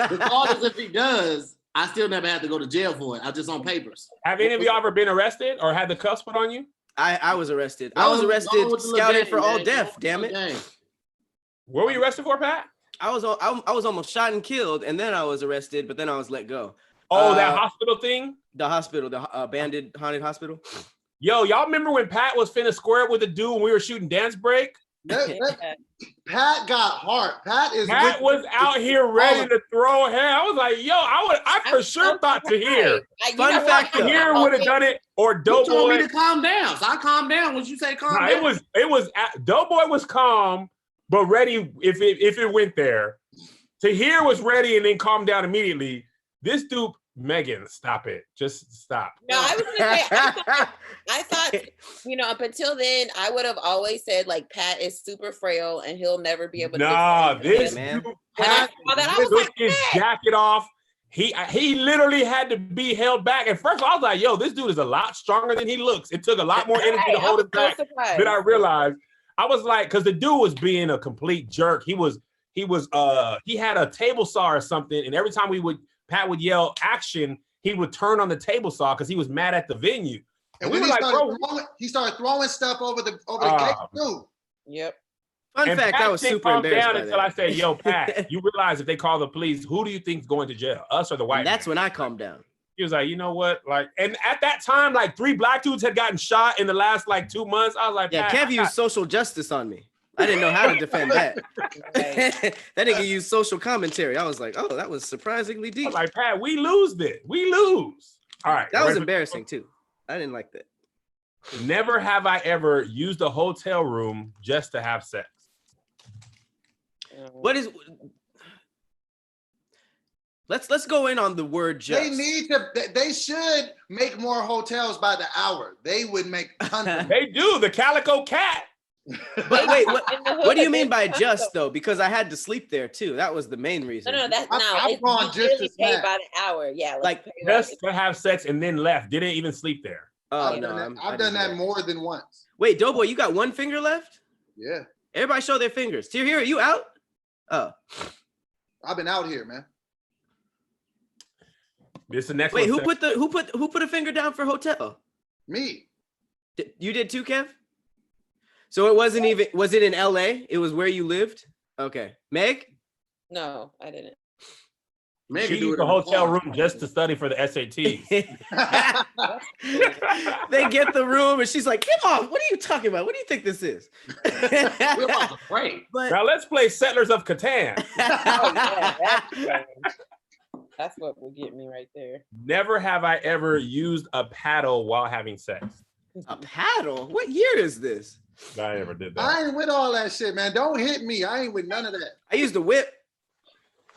Regardless if he does, I still never had to go to jail for it. I just on papers. Have any of y'all ever been arrested or had the cuffs put on you? I was arrested. I was arrested scouting for all deaf. Damn it. What were you arrested for, Pat? I was almost shot and killed, and then I was arrested, but then I was let go. Oh, that hospital thing? The hospital, the abandoned haunted hospital. Yo, y'all remember when Pat was finna square up with a dude when we were shooting Dance Break? Pat got heart. Pat was out here ready to throw him. I was like, yo, I for sure thought Tahir. Fun fact, Tahir would have done it, or Doughboy. You told me to calm down, so I calmed down when you say calm down. It was Doughboy was calm, but ready if it went there. Tahir was ready and then calmed down immediately. This dude, Megan, stop it. Just stop. No, I was gonna say, I thought, up until then, I would have always said like Pat is super frail and he'll never be able to. Nah, this dude, Pat, I was like, his jacket off. He literally had to be held back. And first of all, I was like, yo, this dude is a lot stronger than he looks. It took a lot more energy to hold him back than I realized. I was like, because the dude was being a complete jerk. He had a table saw or something, and every time Pat would yell action, he would turn on the table saw because he was mad at the venue. And when he started throwing stuff over the gate too. Yep. Fun fact, I was super embarrassed down until I said, yo, Pat, you realize if they call the police, who do you think is going to jail? Us or the white man? That's when I calmed down. He was like, you know what? Like, and at that time, like 3 black dudes had gotten shot in the last like 2 months. I was like, yeah, Kev used social justice on me. I didn't know how to defend that. That nigga used social commentary. I was like, oh, that was surprisingly deep. I was like, Pat, we lose this. We lose. All right. That was embarrassing too. I didn't like that. Never have I ever used a hotel room just to have sex. Let's go in on the word just. They should make more hotels by the hour. They would make tons of They do. The Calico Cat. But wait, what do you mean by just though? Because I had to sleep there too. That was the main reason. No, that's I've gone you just really to pay snack. by the hour. Yeah, Like, pay Just to have sex and then left. Didn't even sleep there. Oh I've no, done that, I I've done didn't do that more than once. Wait, Doughboy, you got one finger left? Yeah, Everybody show their fingers. Here, are you out? Oh, I've been out here, man. This is the next wait, one. who put a finger down for hotel? Me. You did too, Kev? So it wasn't even, was it in LA? It was where you lived? Okay. Meg? No, I didn't. She used the hotel room just to study for the SATs. They get the room and she's like, get off. What are you talking about? What do you think this is? We're about to pray. But Now let's play Settlers of Catan. Oh, yeah, that's what will get me right there. Never have I ever used a paddle while having sex. a paddle? What year is this? I never did that. I ain't with all that shit, man. Don't hit me. I ain't with none of that. I used a whip.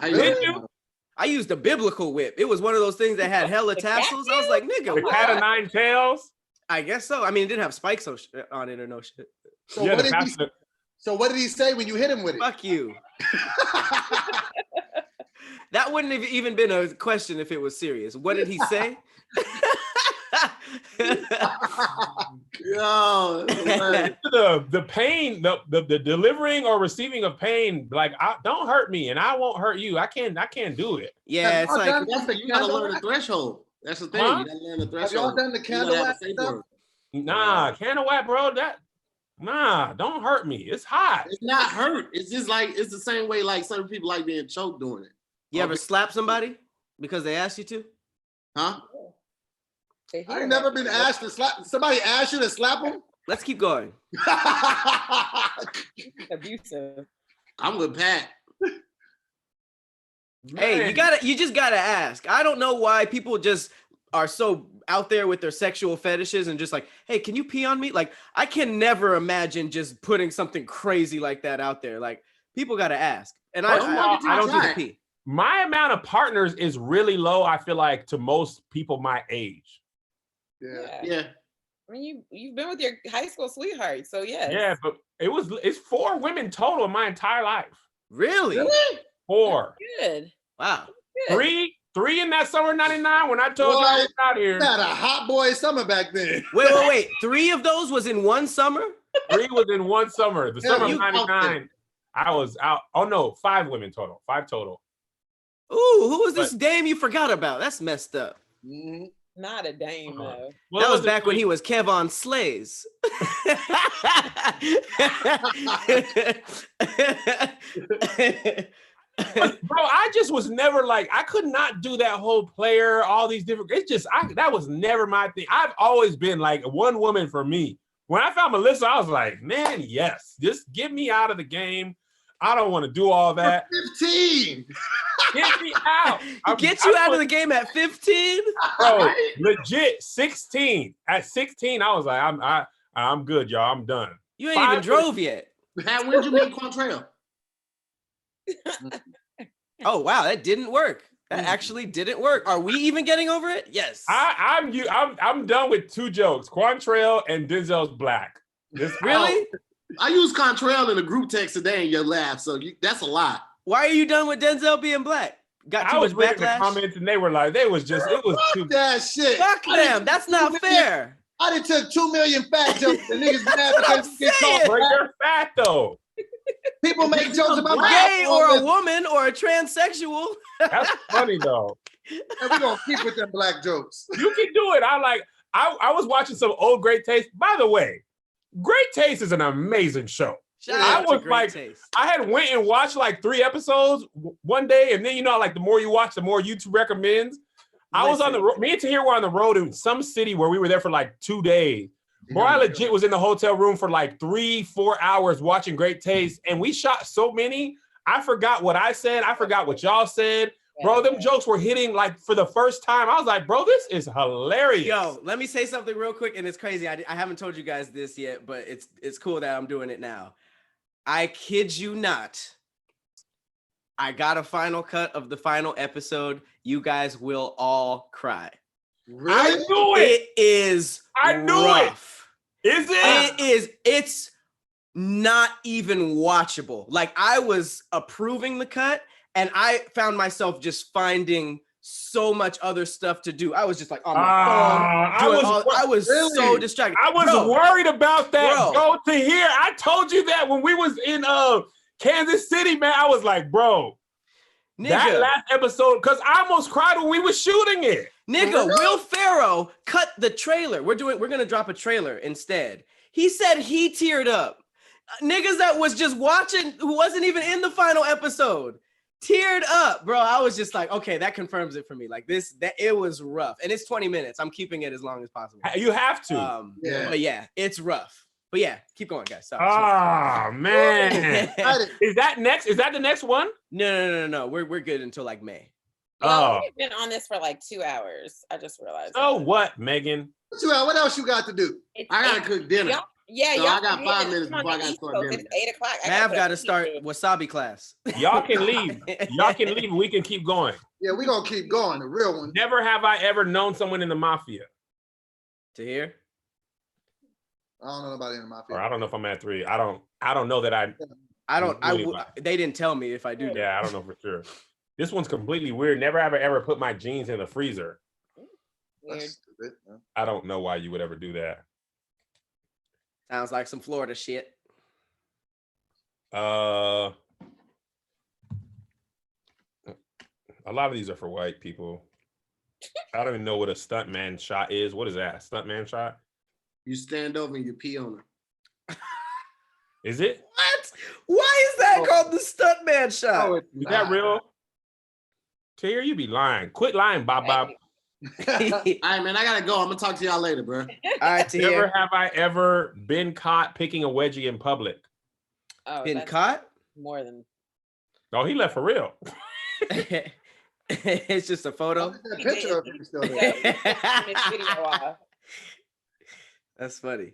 Did you? I used a biblical whip. It was one of those things that had hella tassels. I was like, nigga, The cat of nine tails? I guess so. I mean, it didn't have spikes on it or no shit. So, Yeah, what did he say when you hit him with it? Fuck you. That wouldn't have even been a question if it was serious. What did he say? Yo, the pain, the delivering or receiving of pain, like don't hurt me and I won't hurt you. I can't do it. Yeah, it's like you gotta learn the threshold. That's the thing. Huh? You gotta learn the threshold. Have y'all done the candle wax stuff? Nah, candle wax, bro. Don't hurt me. It's hot. It's not hurt. It's just like it's the same way like some people like being choked doing it. you ever slap somebody because they asked you to? Huh? I ain't never been asked to slap. Somebody asked you to slap him? Let's keep going. Abusive. I'm with Pat. Hey, you just gotta ask. I don't know why people just are so out there with their sexual fetishes and just like, hey, can you pee on me? Like, I can never imagine just putting something crazy like that out there. Like, people gotta ask. And I don't do the pee. My amount of partners is really low, I feel like, to most people my age. Yeah. I mean, you've been with your high school sweetheart, so yeah. Yeah, but it's 4 women total in my entire life. Really? 4. Good. Wow. Good. 3 in that summer '99 when I told you I was out here. You had a hot boy summer back then. Wait. 3 of those was in one summer? 3 was in one summer. The summer you of '99, I was out. Oh no, 5 women total. 5 total. Ooh, who was this dame you forgot about? That's messed up. Mhm. Not a dame though. That was back when he was Kevon Slays. Bro, I just was never like, I could not do that whole player, all these different, it's just, that was never my thing. I've always been like one woman for me. When I found Melissa, I was like, man, yes, just get me out of the game. I don't want to do all that. 15. Get me out. Get you out of the game at 15? Bro, legit 16. At 16, I was like, I'm good, y'all. I'm done. You ain't even drove yet. Pat, when'd you meet Quantrell? Oh wow, that didn't work. That actually didn't work. Are we even getting over it? Yes. I'm done with 2 jokes. Quantrell and Denzel's black. Really? I used Quantrell in a group text today and you laughed, so that's a lot. Why are you done with Denzel being black? Got too I was much reading the backlash? comments and they were like, it was too. That shit. Fuck them. That's not fair. I done took 2 million fat jokes and niggas mad because I'm you get saying. called But black. you're fat though. People make jokes about Gay black or a women. woman or a transsexual. That's funny though. And we gonna keep with them black jokes. You can do it. I was watching some old Great Taste. By the way, Great Taste is an amazing show. Shout I out to was Great like, Taste. I had went and watched like 3 episodes one day, and then like the more you watch, the more YouTube recommends. I was on the road. Me and Tahir were on the road in some city where we were there for like 2 days. Bro, I legit was in the hotel room for like 3-4 hours watching Great Taste, and we shot so many. I forgot what I said. I forgot what y'all said. Bro, them jokes were hitting like for the first time. I was like, bro, this is hilarious. Yo, let me say something real quick, and it's crazy. I haven't told you guys this yet, but it's cool that I'm doing it now. I kid you not. I got a final cut of the final episode. You guys will all cry. Really? I knew it. It is I knew rough. Is it? It is. It's not even watchable. Like, I was approving the cut and I found myself just finding so much other stuff to do. I was just like on my phone. I was so really? distracted. I was Bro, worried about that. Bro. Go to here. I told you that when we was in Kansas City, man. I was like, bro, that nigga, last episode, because I almost cried when we was shooting it. nigga, Will Ferrell cut the trailer. We're gonna drop a trailer instead. He said he teared up. Niggas that was just watching, who wasn't even in the final episode, teared up, bro. I was just like, okay, that confirms it for me. Like that it was rough, and it's 20 minutes. I'm keeping it as long as possible. You have to. Yeah. But yeah, it's rough. But yeah, keep going, guys. Sorry. Oh man, Excited. is that next? Is that the next one? No. We're good until like May. Oh. We've been on this for like 2 hours. I just realized. So what, Megan? What else you got to do? I gotta cook dinner. Y'all, yeah, So y'all I got can 5 hit it. minutes Come on, before I the gotta East start Coast, dinner. It's 8 o'clock. Mav got to start wasabi class. Y'all can leave. Y'all can leave. And we can keep going. Yeah, we gonna keep going. The real one. Never have I ever known someone in the mafia. To hear? I don't know nobody in the mafia. Or I don't know if I'm at 3. I don't know that They didn't tell me if I do. Yeah, I don't know for sure. This one's completely weird. Never have I ever put my jeans in the freezer. Weird. That's stupid. Yeah. I don't know why you would ever do that. Sounds like some Florida shit. A lot of these are for white people. I don't even know what a stuntman shot is. What is that? Stuntman shot? You stand over and you pee on her. Is it? What? Why is that called the stuntman shot? Oh, Is that real? Taylor, you be lying. Quit lying, Bob. All right, man, I gotta go. I'm gonna talk to y'all later, bro. All right, Never have I ever been caught picking a wedgie in public. Oh, been that's caught? more than. Oh, he left for real. It's just a photo. That picture of him still there. This video off. That's funny.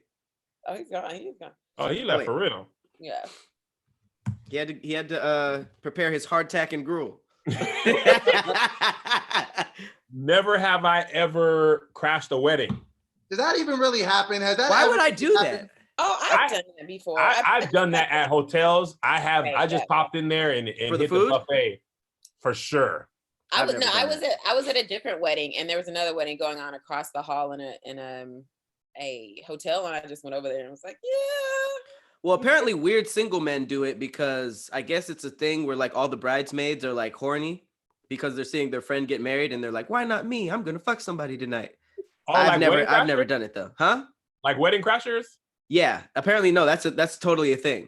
Oh, he's gone. He's gone. Oh, he left Wait. for real. Yeah. He had to prepare his hardtack and gruel. Never have I ever crashed a wedding. Does that even really happen? Has that? Why ever would I do happened? that? Oh, I've done that before. I've done that at hotels. I have. Right, I just yeah. popped in there and For the hit the food? buffet for sure. I I've was never no, done I was at a different wedding, and there was another wedding going on across the hall in a hotel, and I just went over there and was like, yeah. Well, apparently weird single men do it because I guess it's a thing where like all the bridesmaids are like horny because they're seeing their friend get married and they're like, why not me? I'm gonna fuck somebody tonight. Oh, I've wedding never crashers? done it though. Huh? Like wedding crashers? Yeah. Apparently no, that's totally a thing.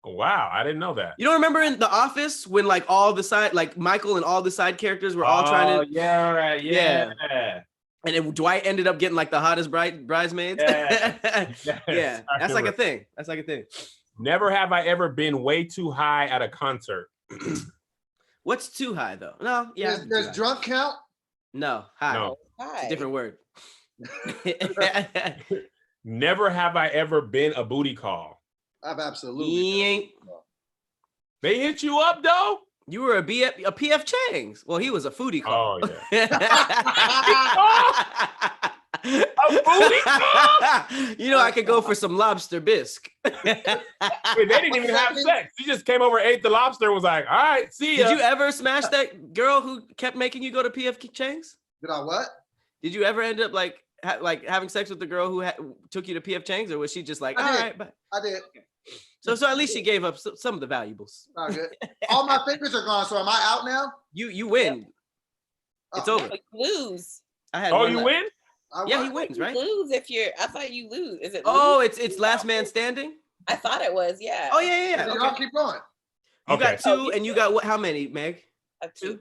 Oh, wow, I didn't know that. You don't remember in The Office when like all the side, like Michael and all the side characters were all trying to, yeah, right, yeah. and then Dwight ended up getting like the hottest bridesmaids. Yeah. Yeah, I that's like a remember. thing. That's like a thing. Never have I ever been way too high at a concert. What's too high though? No, yeah. There's drunk count. No, high. No. It's Hi. a different word. Never have I ever been a booty call. I've absolutely. He ain't. They hit you up though? You were a PF Chang's. Well, he was a foodie call. Oh A booty call? You know, I could go for some lobster bisque. Wait, they didn't even have sex. She just came over, ate the lobster, and was like, all right, see ya. Did you ever smash that girl who kept making you go to PF Chang's? Did I what? Did you ever end up like having sex with the girl who took you to PF Chang's, or was she just like, all right, bye? I did. So at least she gave up some of the valuables. Not good. All my fingers are gone. So am I out now? You win. It's Oh, over. You lose. I had Oh, one you left. win? Yeah, he won. wins, right? You lose if you're. I thought you lose. Is it? Oh, lose? it's last man standing. I thought it was. Yeah. Oh yeah. Y'all Okay. keep going. You Okay. got two, and you got what? How many, Meg? Two.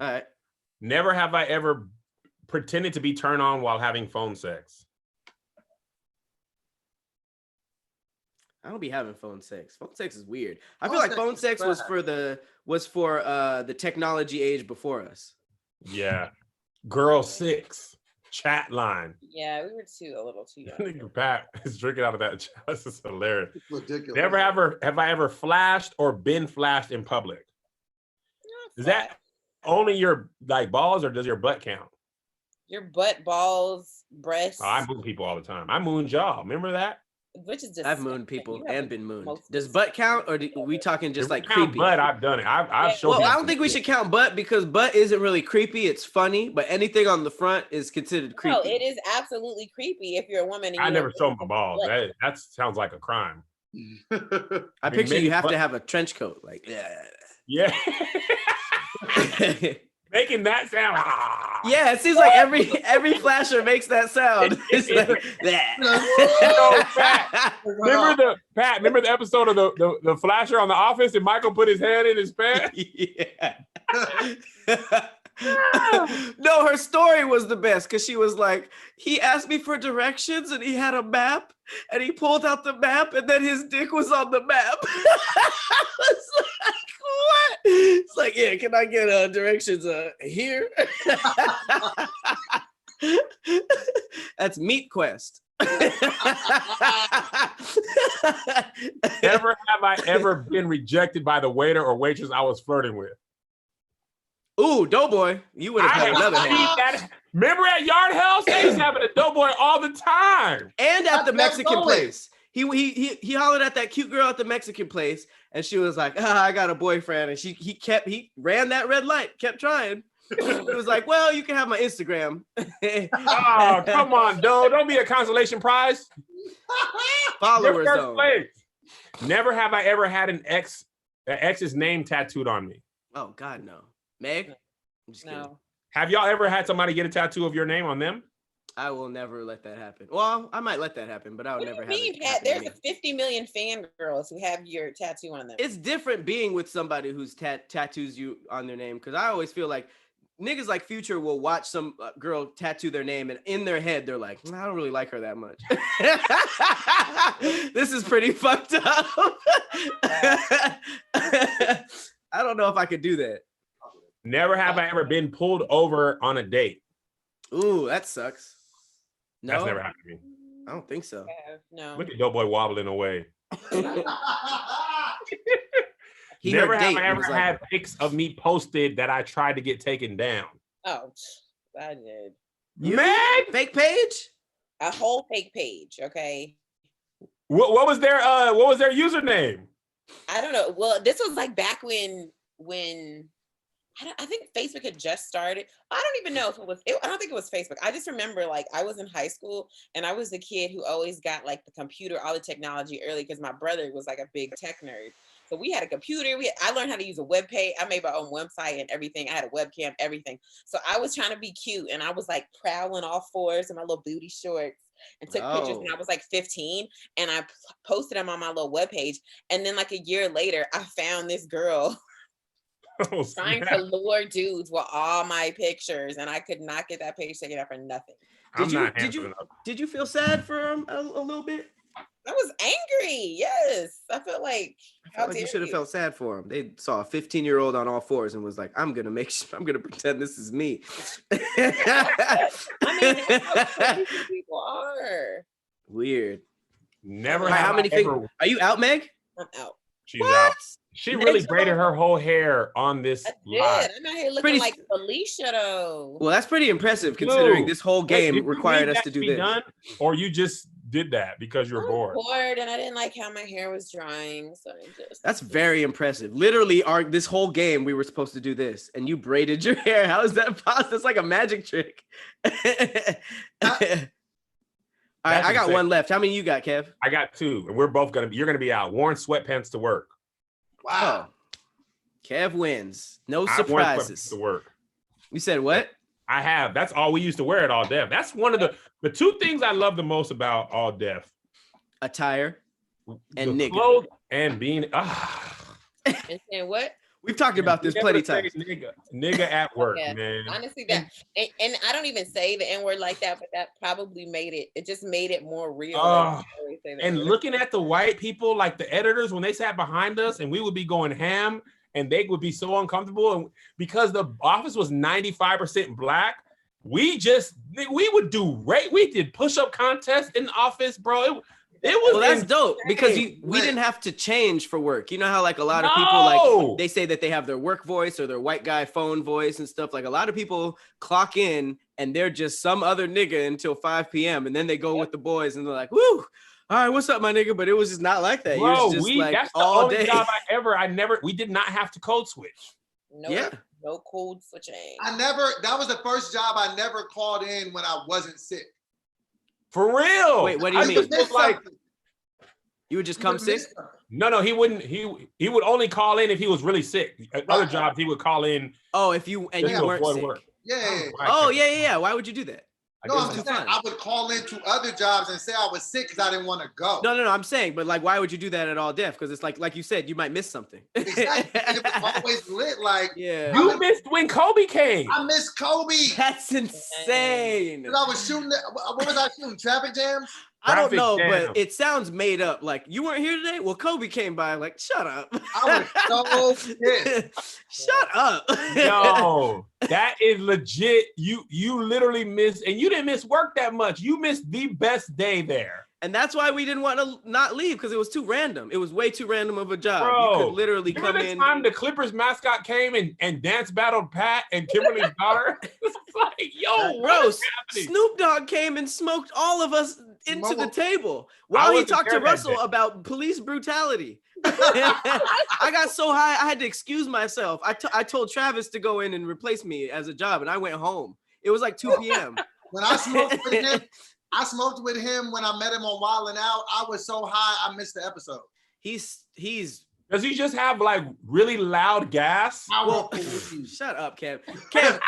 All right. Never have I ever pretended to be turned on while having phone sex. I don't be having phone sex. Phone sex is weird. I Phone feel like sex phone is sex was bad. for the technology age before us. Yeah. Girl 6 chat line. Yeah, we were a little too young. Nigga Pat is drinking out of that chat. This is hilarious. It's ridiculous. Never have I ever flashed or been flashed in public. Is that only your like balls, or does your butt count? Your butt, balls, breasts. Oh, I moon people all the time. I mooned y'all. Remember that? Which is just I've mooned people and been mooned. most Does butt count, or are we talking just If we like count creepy? butt, I've done it. I've shown. Well, I people don't think we should count butt because butt isn't really creepy. It's funny, but anything on the front is considered creepy. No, it is absolutely creepy if you're a woman. And I you never don't show look my at balls. butt. That sounds like a crime. I picture you have to have a trench coat, like Yeah. Making that sound. Yeah, it seems like every flasher makes that sound. It's like, Remember the episode of the flasher on The Office, and Michael put his head in his pants? Yeah. No, her story was the best because she was like, he asked me for directions and he had a map and he pulled out the map and then his dick was on the map. It's like, what? It's like, yeah, can I get directions here? That's Meat Quest. Never have I ever been rejected by the waiter or waitress I was flirting with. Ooh, Doughboy, you would have had another hand. Remember at Yard House? They used to have a Doughboy all the time. And at the Mexican place. He hollered at that cute girl at the Mexican place, and she was like, I got a boyfriend. And he ran that red light, kept trying. He was like, well, you can have my Instagram. Oh, come on, Doe. Don't be a consolation prize. Followers zone. Never have I ever had an ex's name tattooed on me. Oh, God, no. Meg? I'm just kidding. Have y'all ever had somebody get a tattoo of your name on them? I will never let that happen. Well, I might let that happen, but I would never have it happen. There's 50 million fangirls who have your tattoo on them. It's different being with somebody who's tattoos you on their name, because I always feel like niggas like Future will watch some girl tattoo their name, and in their head they're like, I don't really like her that much. This is pretty fucked up. I don't know if I could do that. Never have I ever been pulled over on a date. Ooh, that sucks. No, that's never happened to me. I don't think so. No. Look at Doughboy wobbling away. Never have I ever had pics of me posted that I tried to get taken down. Oh, I did. Man, fake page? A whole fake page. Okay. What was their username? I don't know. Well, this was like back when I think Facebook had just started. I don't even know if I don't think it was Facebook. I just remember like I was in high school and I was the kid who always got like the computer, all the technology early because my brother was like a big tech nerd. So we had a computer. I learned how to use a web page. I made my own website and everything. I had a webcam, everything. So I was trying to be cute and I was like prowling all fours in my little booty shorts and took pictures when I was like 15 and I posted them on my little webpage. And then like a year later, I found this girl trying to lure dudes with all my pictures, and I could not get that page taken out for nothing. Did you feel sad for him a little bit? I was angry. Yes, I felt like you should have felt sad for him. They saw a 15-year-old on all fours and was like, I'm gonna pretend this is me. I mean, that's how crazy people are. Weird. Never. How many things? Are you out, Meg? I'm out. She's out. She really braided her whole hair on this live. I'm out here looking like Felicia though. Well, that's pretty impressive considering this whole game required us to do this. Done, or you just did that because you were bored? Bored, and I didn't like how my hair was drying, so That's very impressive. Literally, this whole game we were supposed to do this, and you braided your hair. How is that possible? It's like a magic trick. All right, I got one left. How many you got, Kev? I got two, and you're gonna be out. Worn sweatpants to work. Wow. Kev wins. No surprises. To work. You said what? I have. That's all we used to wear at All Def. That's one of the two things I love the most about All Def. Attire and nigga. Clothes and being And what? We've talked about this plenty times. Nigga at work, man. Honestly, and I don't even say the N-word like that, but that probably it just made it more real. And looking at the white people, like the editors, when they sat behind us and we would be going ham and they would be so uncomfortable. And because the office was 95% black, we did push-up contests in the office, bro. It was Well, that's insane. dope because we Wait. didn't have to change for work. You know how like a lot of people No. like they say that they have their work voice or their white guy phone voice and stuff. Like a lot of people clock in and they're just some other nigga until 5 p.m. and then they go with the boys and they're like, woo, all right, what's up, my nigga? But it was just not like that. Bro, Yours just like that's the all only day. job we did not have to code switch. No, Yeah. no code switching. that was the first job I never called in when I wasn't sick. For real. Wait, what do you I mean? just was like, You would just come sick? no, he wouldn't. He would only call in if he was really sick. At other jobs, he would call in. Oh, if you and just you to weren't avoid sick. work. Yeah. Oh, yeah. Why would you do that? No, guess I'm it's just saying, fun. I would call into other jobs and say I was sick because I didn't want to go. No, I'm saying, but like, why would you do that at all deaf? Because it's like you said, you might miss something. Exactly. And it was always lit. Like, Yeah. You missed when Kobe came. I miss Kobe. That's insane. Because I was shooting, what was I shooting? Traffic jams? I don't Traffic know, jam. but it sounds made up. Like, you weren't here today? Well, Kobe came by. Like, shut up. I was so pissed. Shut up. No, that is legit. You literally missed, and you didn't miss work that much. You missed the best day there. And that's why we didn't want to not leave, because it was too random. It was way too random of a job. Bro, You could literally come remember the in. time the Clippers mascot came and dance battled Pat and Kimberly's daughter? It's like, yo, Bro, what is happening? Snoop Dogg came and smoked all of us into the table I while he wasn't talked to there that Russell day. about police brutality. I got so high, I had to excuse myself. I told Travis to go in and replace me as a job, and I went home. It was like 2 p.m. When I smoked with him when I met him on Wild 'N Out. I was so high, I missed the episode. He's Does he just have like really loud gas? well, shut up, Kev. Kev,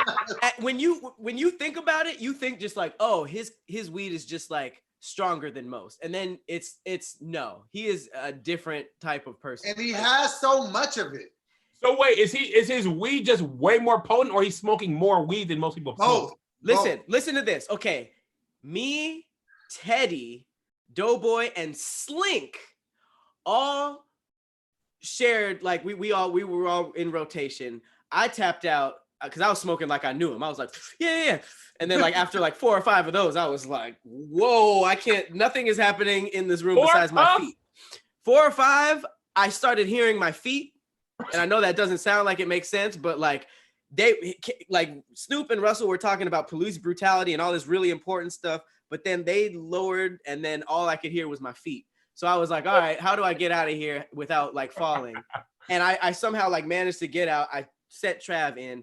when you think about it, you think just like, oh, his weed is just like stronger than most, and then it's no, he is a different type of person, And he has so much of it. So wait, is his weed just way more potent, or he's smoking more weed than most people smoke? Both. Listen to this. Okay, me, Teddy, Doughboy, and Slink all shared, like we were all in rotation. I tapped out because I was smoking like I knew him. I was like, yeah. And then like after like 4 or 5 of those, I was like, whoa, I can't, nothing is happening in this room besides my feet. 4 or 5, I started hearing my feet. And I know that doesn't sound like it makes sense, but like Snoop and Russell were talking about police brutality and all this really important stuff, but then they lowered and then all I could hear was my feet. So I was like, all right, how do I get out of here without like falling? And I somehow like managed to get out. I set Trav in.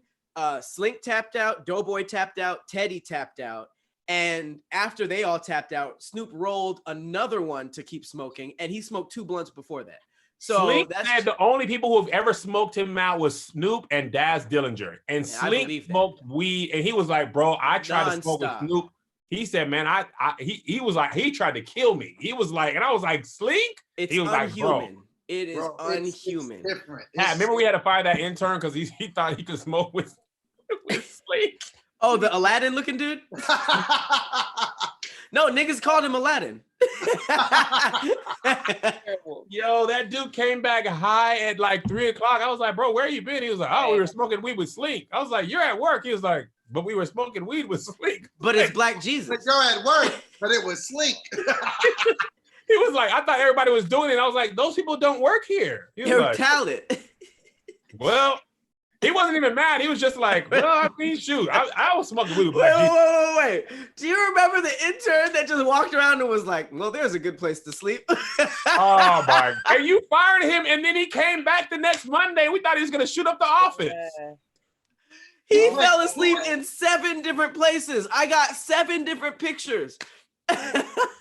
Slink tapped out, Doughboy tapped out, Teddy tapped out. And after they all tapped out, Snoop rolled another one to keep smoking, and he smoked 2 blunts before that. So Slink said the only people who have ever smoked him out was Snoop and Daz Dillinger. And Slink smoked weed, and he was like, bro, I tried to smoke with Snoop. He said, man, he was like, he tried to kill me. He was like, and I was like, Slink? It's he was unhuman. Like, bro. It is unhuman. It's different. Remember we had to fire that intern because he thought he could smoke with Slink? Oh, the Aladdin looking dude? No, niggas called him Aladdin. Yo, that dude came back high at like 3 o'clock. I was like, bro, where you been? He was like, oh, we were smoking weed with Slink. I was like, you're at work. He was like, but we were smoking weed with Slink. But it's Black Jesus. But you're at work, but it was Slink. He was like, I thought everybody was doing it. I was like, those people don't work here. He was They're like, talent. well, he wasn't even mad. He was just like, well, I mean, shoot, I was smoking weed with Black Jesus. Wait. Do you remember the intern that just walked around and was like, well, there's a good place to sleep? Oh, my. And you fired him, and then he came back the next Monday. We thought he was going to shoot up the office. He fell asleep in 7 different places. I got 7 different pictures.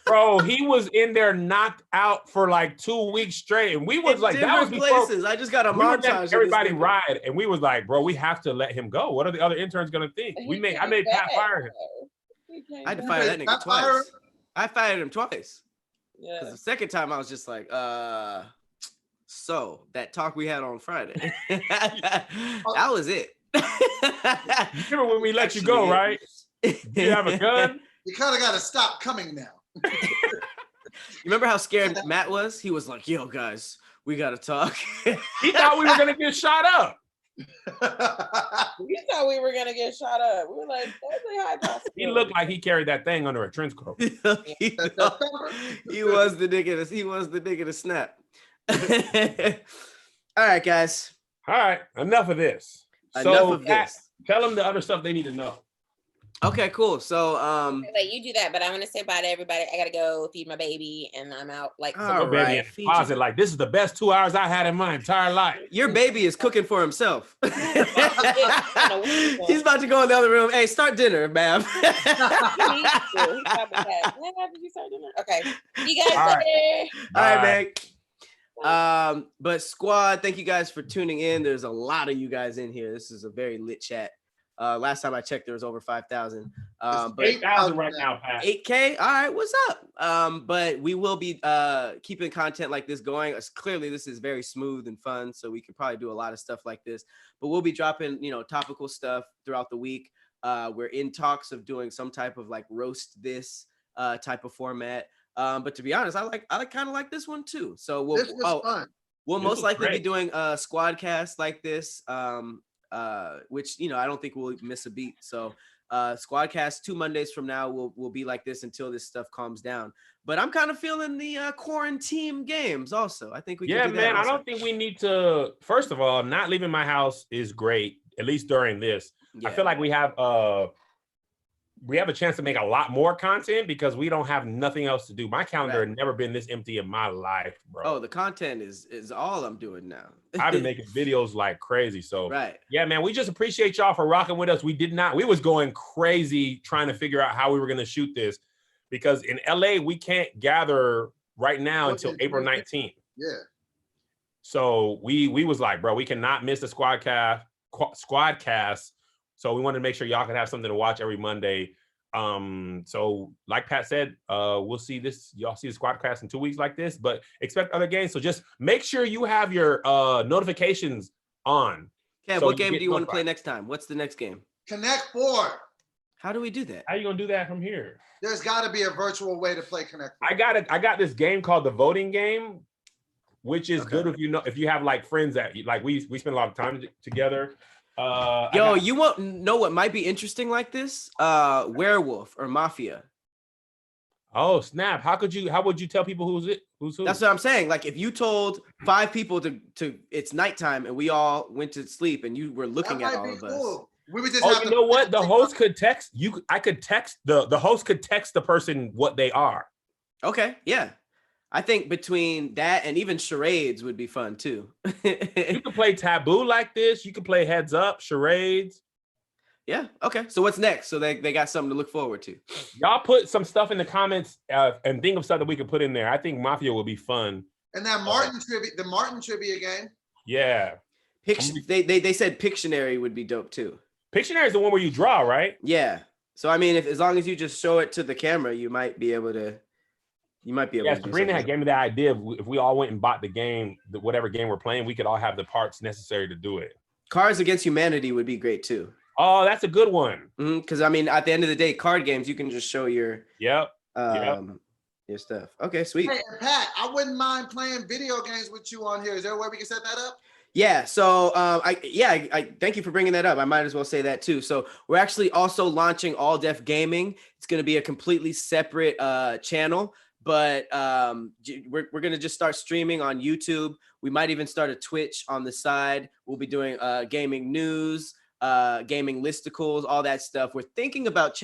Bro, he was in there knocked out for like 2 weeks straight. And we was in like, that was before places. I just got a we were montage. letting everybody ride. And we was like, bro, we have to let him go. What are the other interns going to think? I made Pat fire him. I had to fire that nigga twice. I fired him twice. Yeah. Because the second time I was just like, so that talk we had on Friday. That was it. You remember when we let you go, right? You have a gun? You kind of got to stop coming now. You remember how scared Matt was? He was like, yo, guys, we got to talk. He thought we were going to get shot up. We thought we were gonna get shot up. We were like, that's a high possibility. He looked like he carried that thing under a trench coat. he was the nigga. He was the nigga to snap. All right, guys. All right, enough of this. Enough of Pat, this. Tell them the other stuff they need to know. Okay, cool. So, Wait, you do that, but I want to say bye to everybody. I gotta go feed my baby, and I'm out. Like, All Your baby in the closet, like, this is the best 2 hours I had in my entire life. your baby is cooking for himself. He's about to go in the other room. Hey, start dinner, ma'am. He needs to. He probably has. When did you start doing that? Okay, you guys All later. All right, man. But squad, thank you guys for tuning in. There's a lot of you guys in here. This is a very lit chat. Last time I checked, there was over 5,000. But 8,000 right now, Pat. 8K. All right, what's up? But we will be keeping content like this going. Clearly, this is very smooth and fun, so we can probably do a lot of stuff like this. But we'll be dropping, topical stuff throughout the week. We're in talks of doing some type of like roast this type of format. But to be honest, I kind of like this one too. So This was fun. we'll This most was likely great. be doing a squad cast like this. Which I don't think we'll miss a beat. So squadcast 2 Mondays from now will be like this until this stuff calms down. But I'm kind of feeling the quarantine games also. I think we can do that. Man, also. I don't think we need to. First of all, not leaving my house is great, at least during this. I feel like we have a chance to make a lot more content because we don't have nothing else to do. My calendar has never been this empty in my life, bro. Oh, the content is all I'm doing now. I've been making videos like crazy. So right. Yeah, man, we just appreciate y'all for rocking with us. We was going crazy trying to figure out how we were going to shoot this because in LA, we can't gather right now until April 19th. Yeah. So we was like, bro, we cannot miss the squadcast. So we wanted to make sure y'all could have something to watch every Monday. So like Pat said, we'll see this. Y'all see the squadcast in 2 weeks like this, but expect other games. So just make sure you have your notifications on. Okay, so what game do you want to notified. play next time? What's the next game? Connect 4. How do we do that? How you gonna do that from here? There's got to be a virtual way to play Connect 4. I got this game called the voting game, which is Okay. good if you have like friends that like we spend a lot of time together. You won't know what might be interesting like this? Werewolf or Mafia. Oh snap! How would you tell people who's who? That's what I'm saying. Like if you told 5 people to it's nighttime and we all went to sleep and you were looking at all of us. We would just Oh, have you to know what? The host could text you. I could text the host could text the person what they are. Okay, yeah. I think between that and even charades would be fun too. You can play taboo like this. You can play heads up, charades. Yeah. Okay. So what's next? So they got something to look forward to. Y'all put some stuff in the comments and think of stuff that we could put in there. I think Mafia will be fun. And that Martin trivia, the Martin trivia game. Yeah. They said Pictionary would be dope too. Pictionary is the one where you draw, right? Yeah. So I mean, as long as you just show it to the camera, you might be able to. Yeah, Sabrina had gave me that idea. If we all went and bought the game, whatever game we're playing, we could all have the parts necessary to do it. Cards Against Humanity would be great too. Oh, that's a good one. Because I mean, at the end of the day, card games, you can just show your your stuff. Okay, sweet. Hey, Pat, I wouldn't mind playing video games with you on here. Is there a way we can set that up? Yeah. So I thank you for bringing that up. I might as well say that too. So we're actually also launching All Def Gaming. It's going to be a completely separate channel. But we're going to just start streaming on YouTube. We might even start a Twitch on the side. We'll be doing gaming news, gaming listicles, all that stuff. We're thinking about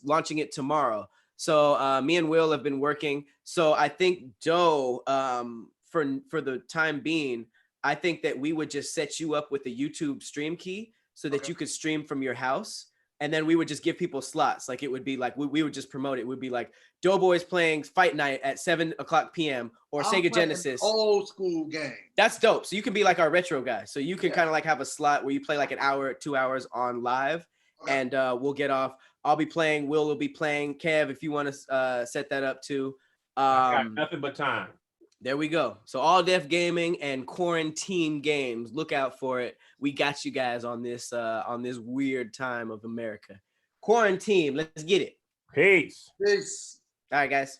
launching it tomorrow. So me and Will have been working. So I think, Joe, for the time being, I think that we would just set you up with a YouTube stream key so that you could stream from your house. And then we would just give people slots. Like it would be like, we would just promote it. It would be like Doughboys playing Fight Night at 7:00 p.m. or Sega Genesis. Old school game. That's dope. So you can be like our retro guy. So you can kind of like have a slot where you play like an hour, 2 hours on live and we'll get off. I'll be playing, Will will be playing. Kev, if you want to set that up too. I got nothing but time. There we go. So All Def Gaming and Quarantine Games. Look out for it. We got you guys on this weird time of America. Quarantine. Let's get it. Peace. Peace. All right, guys.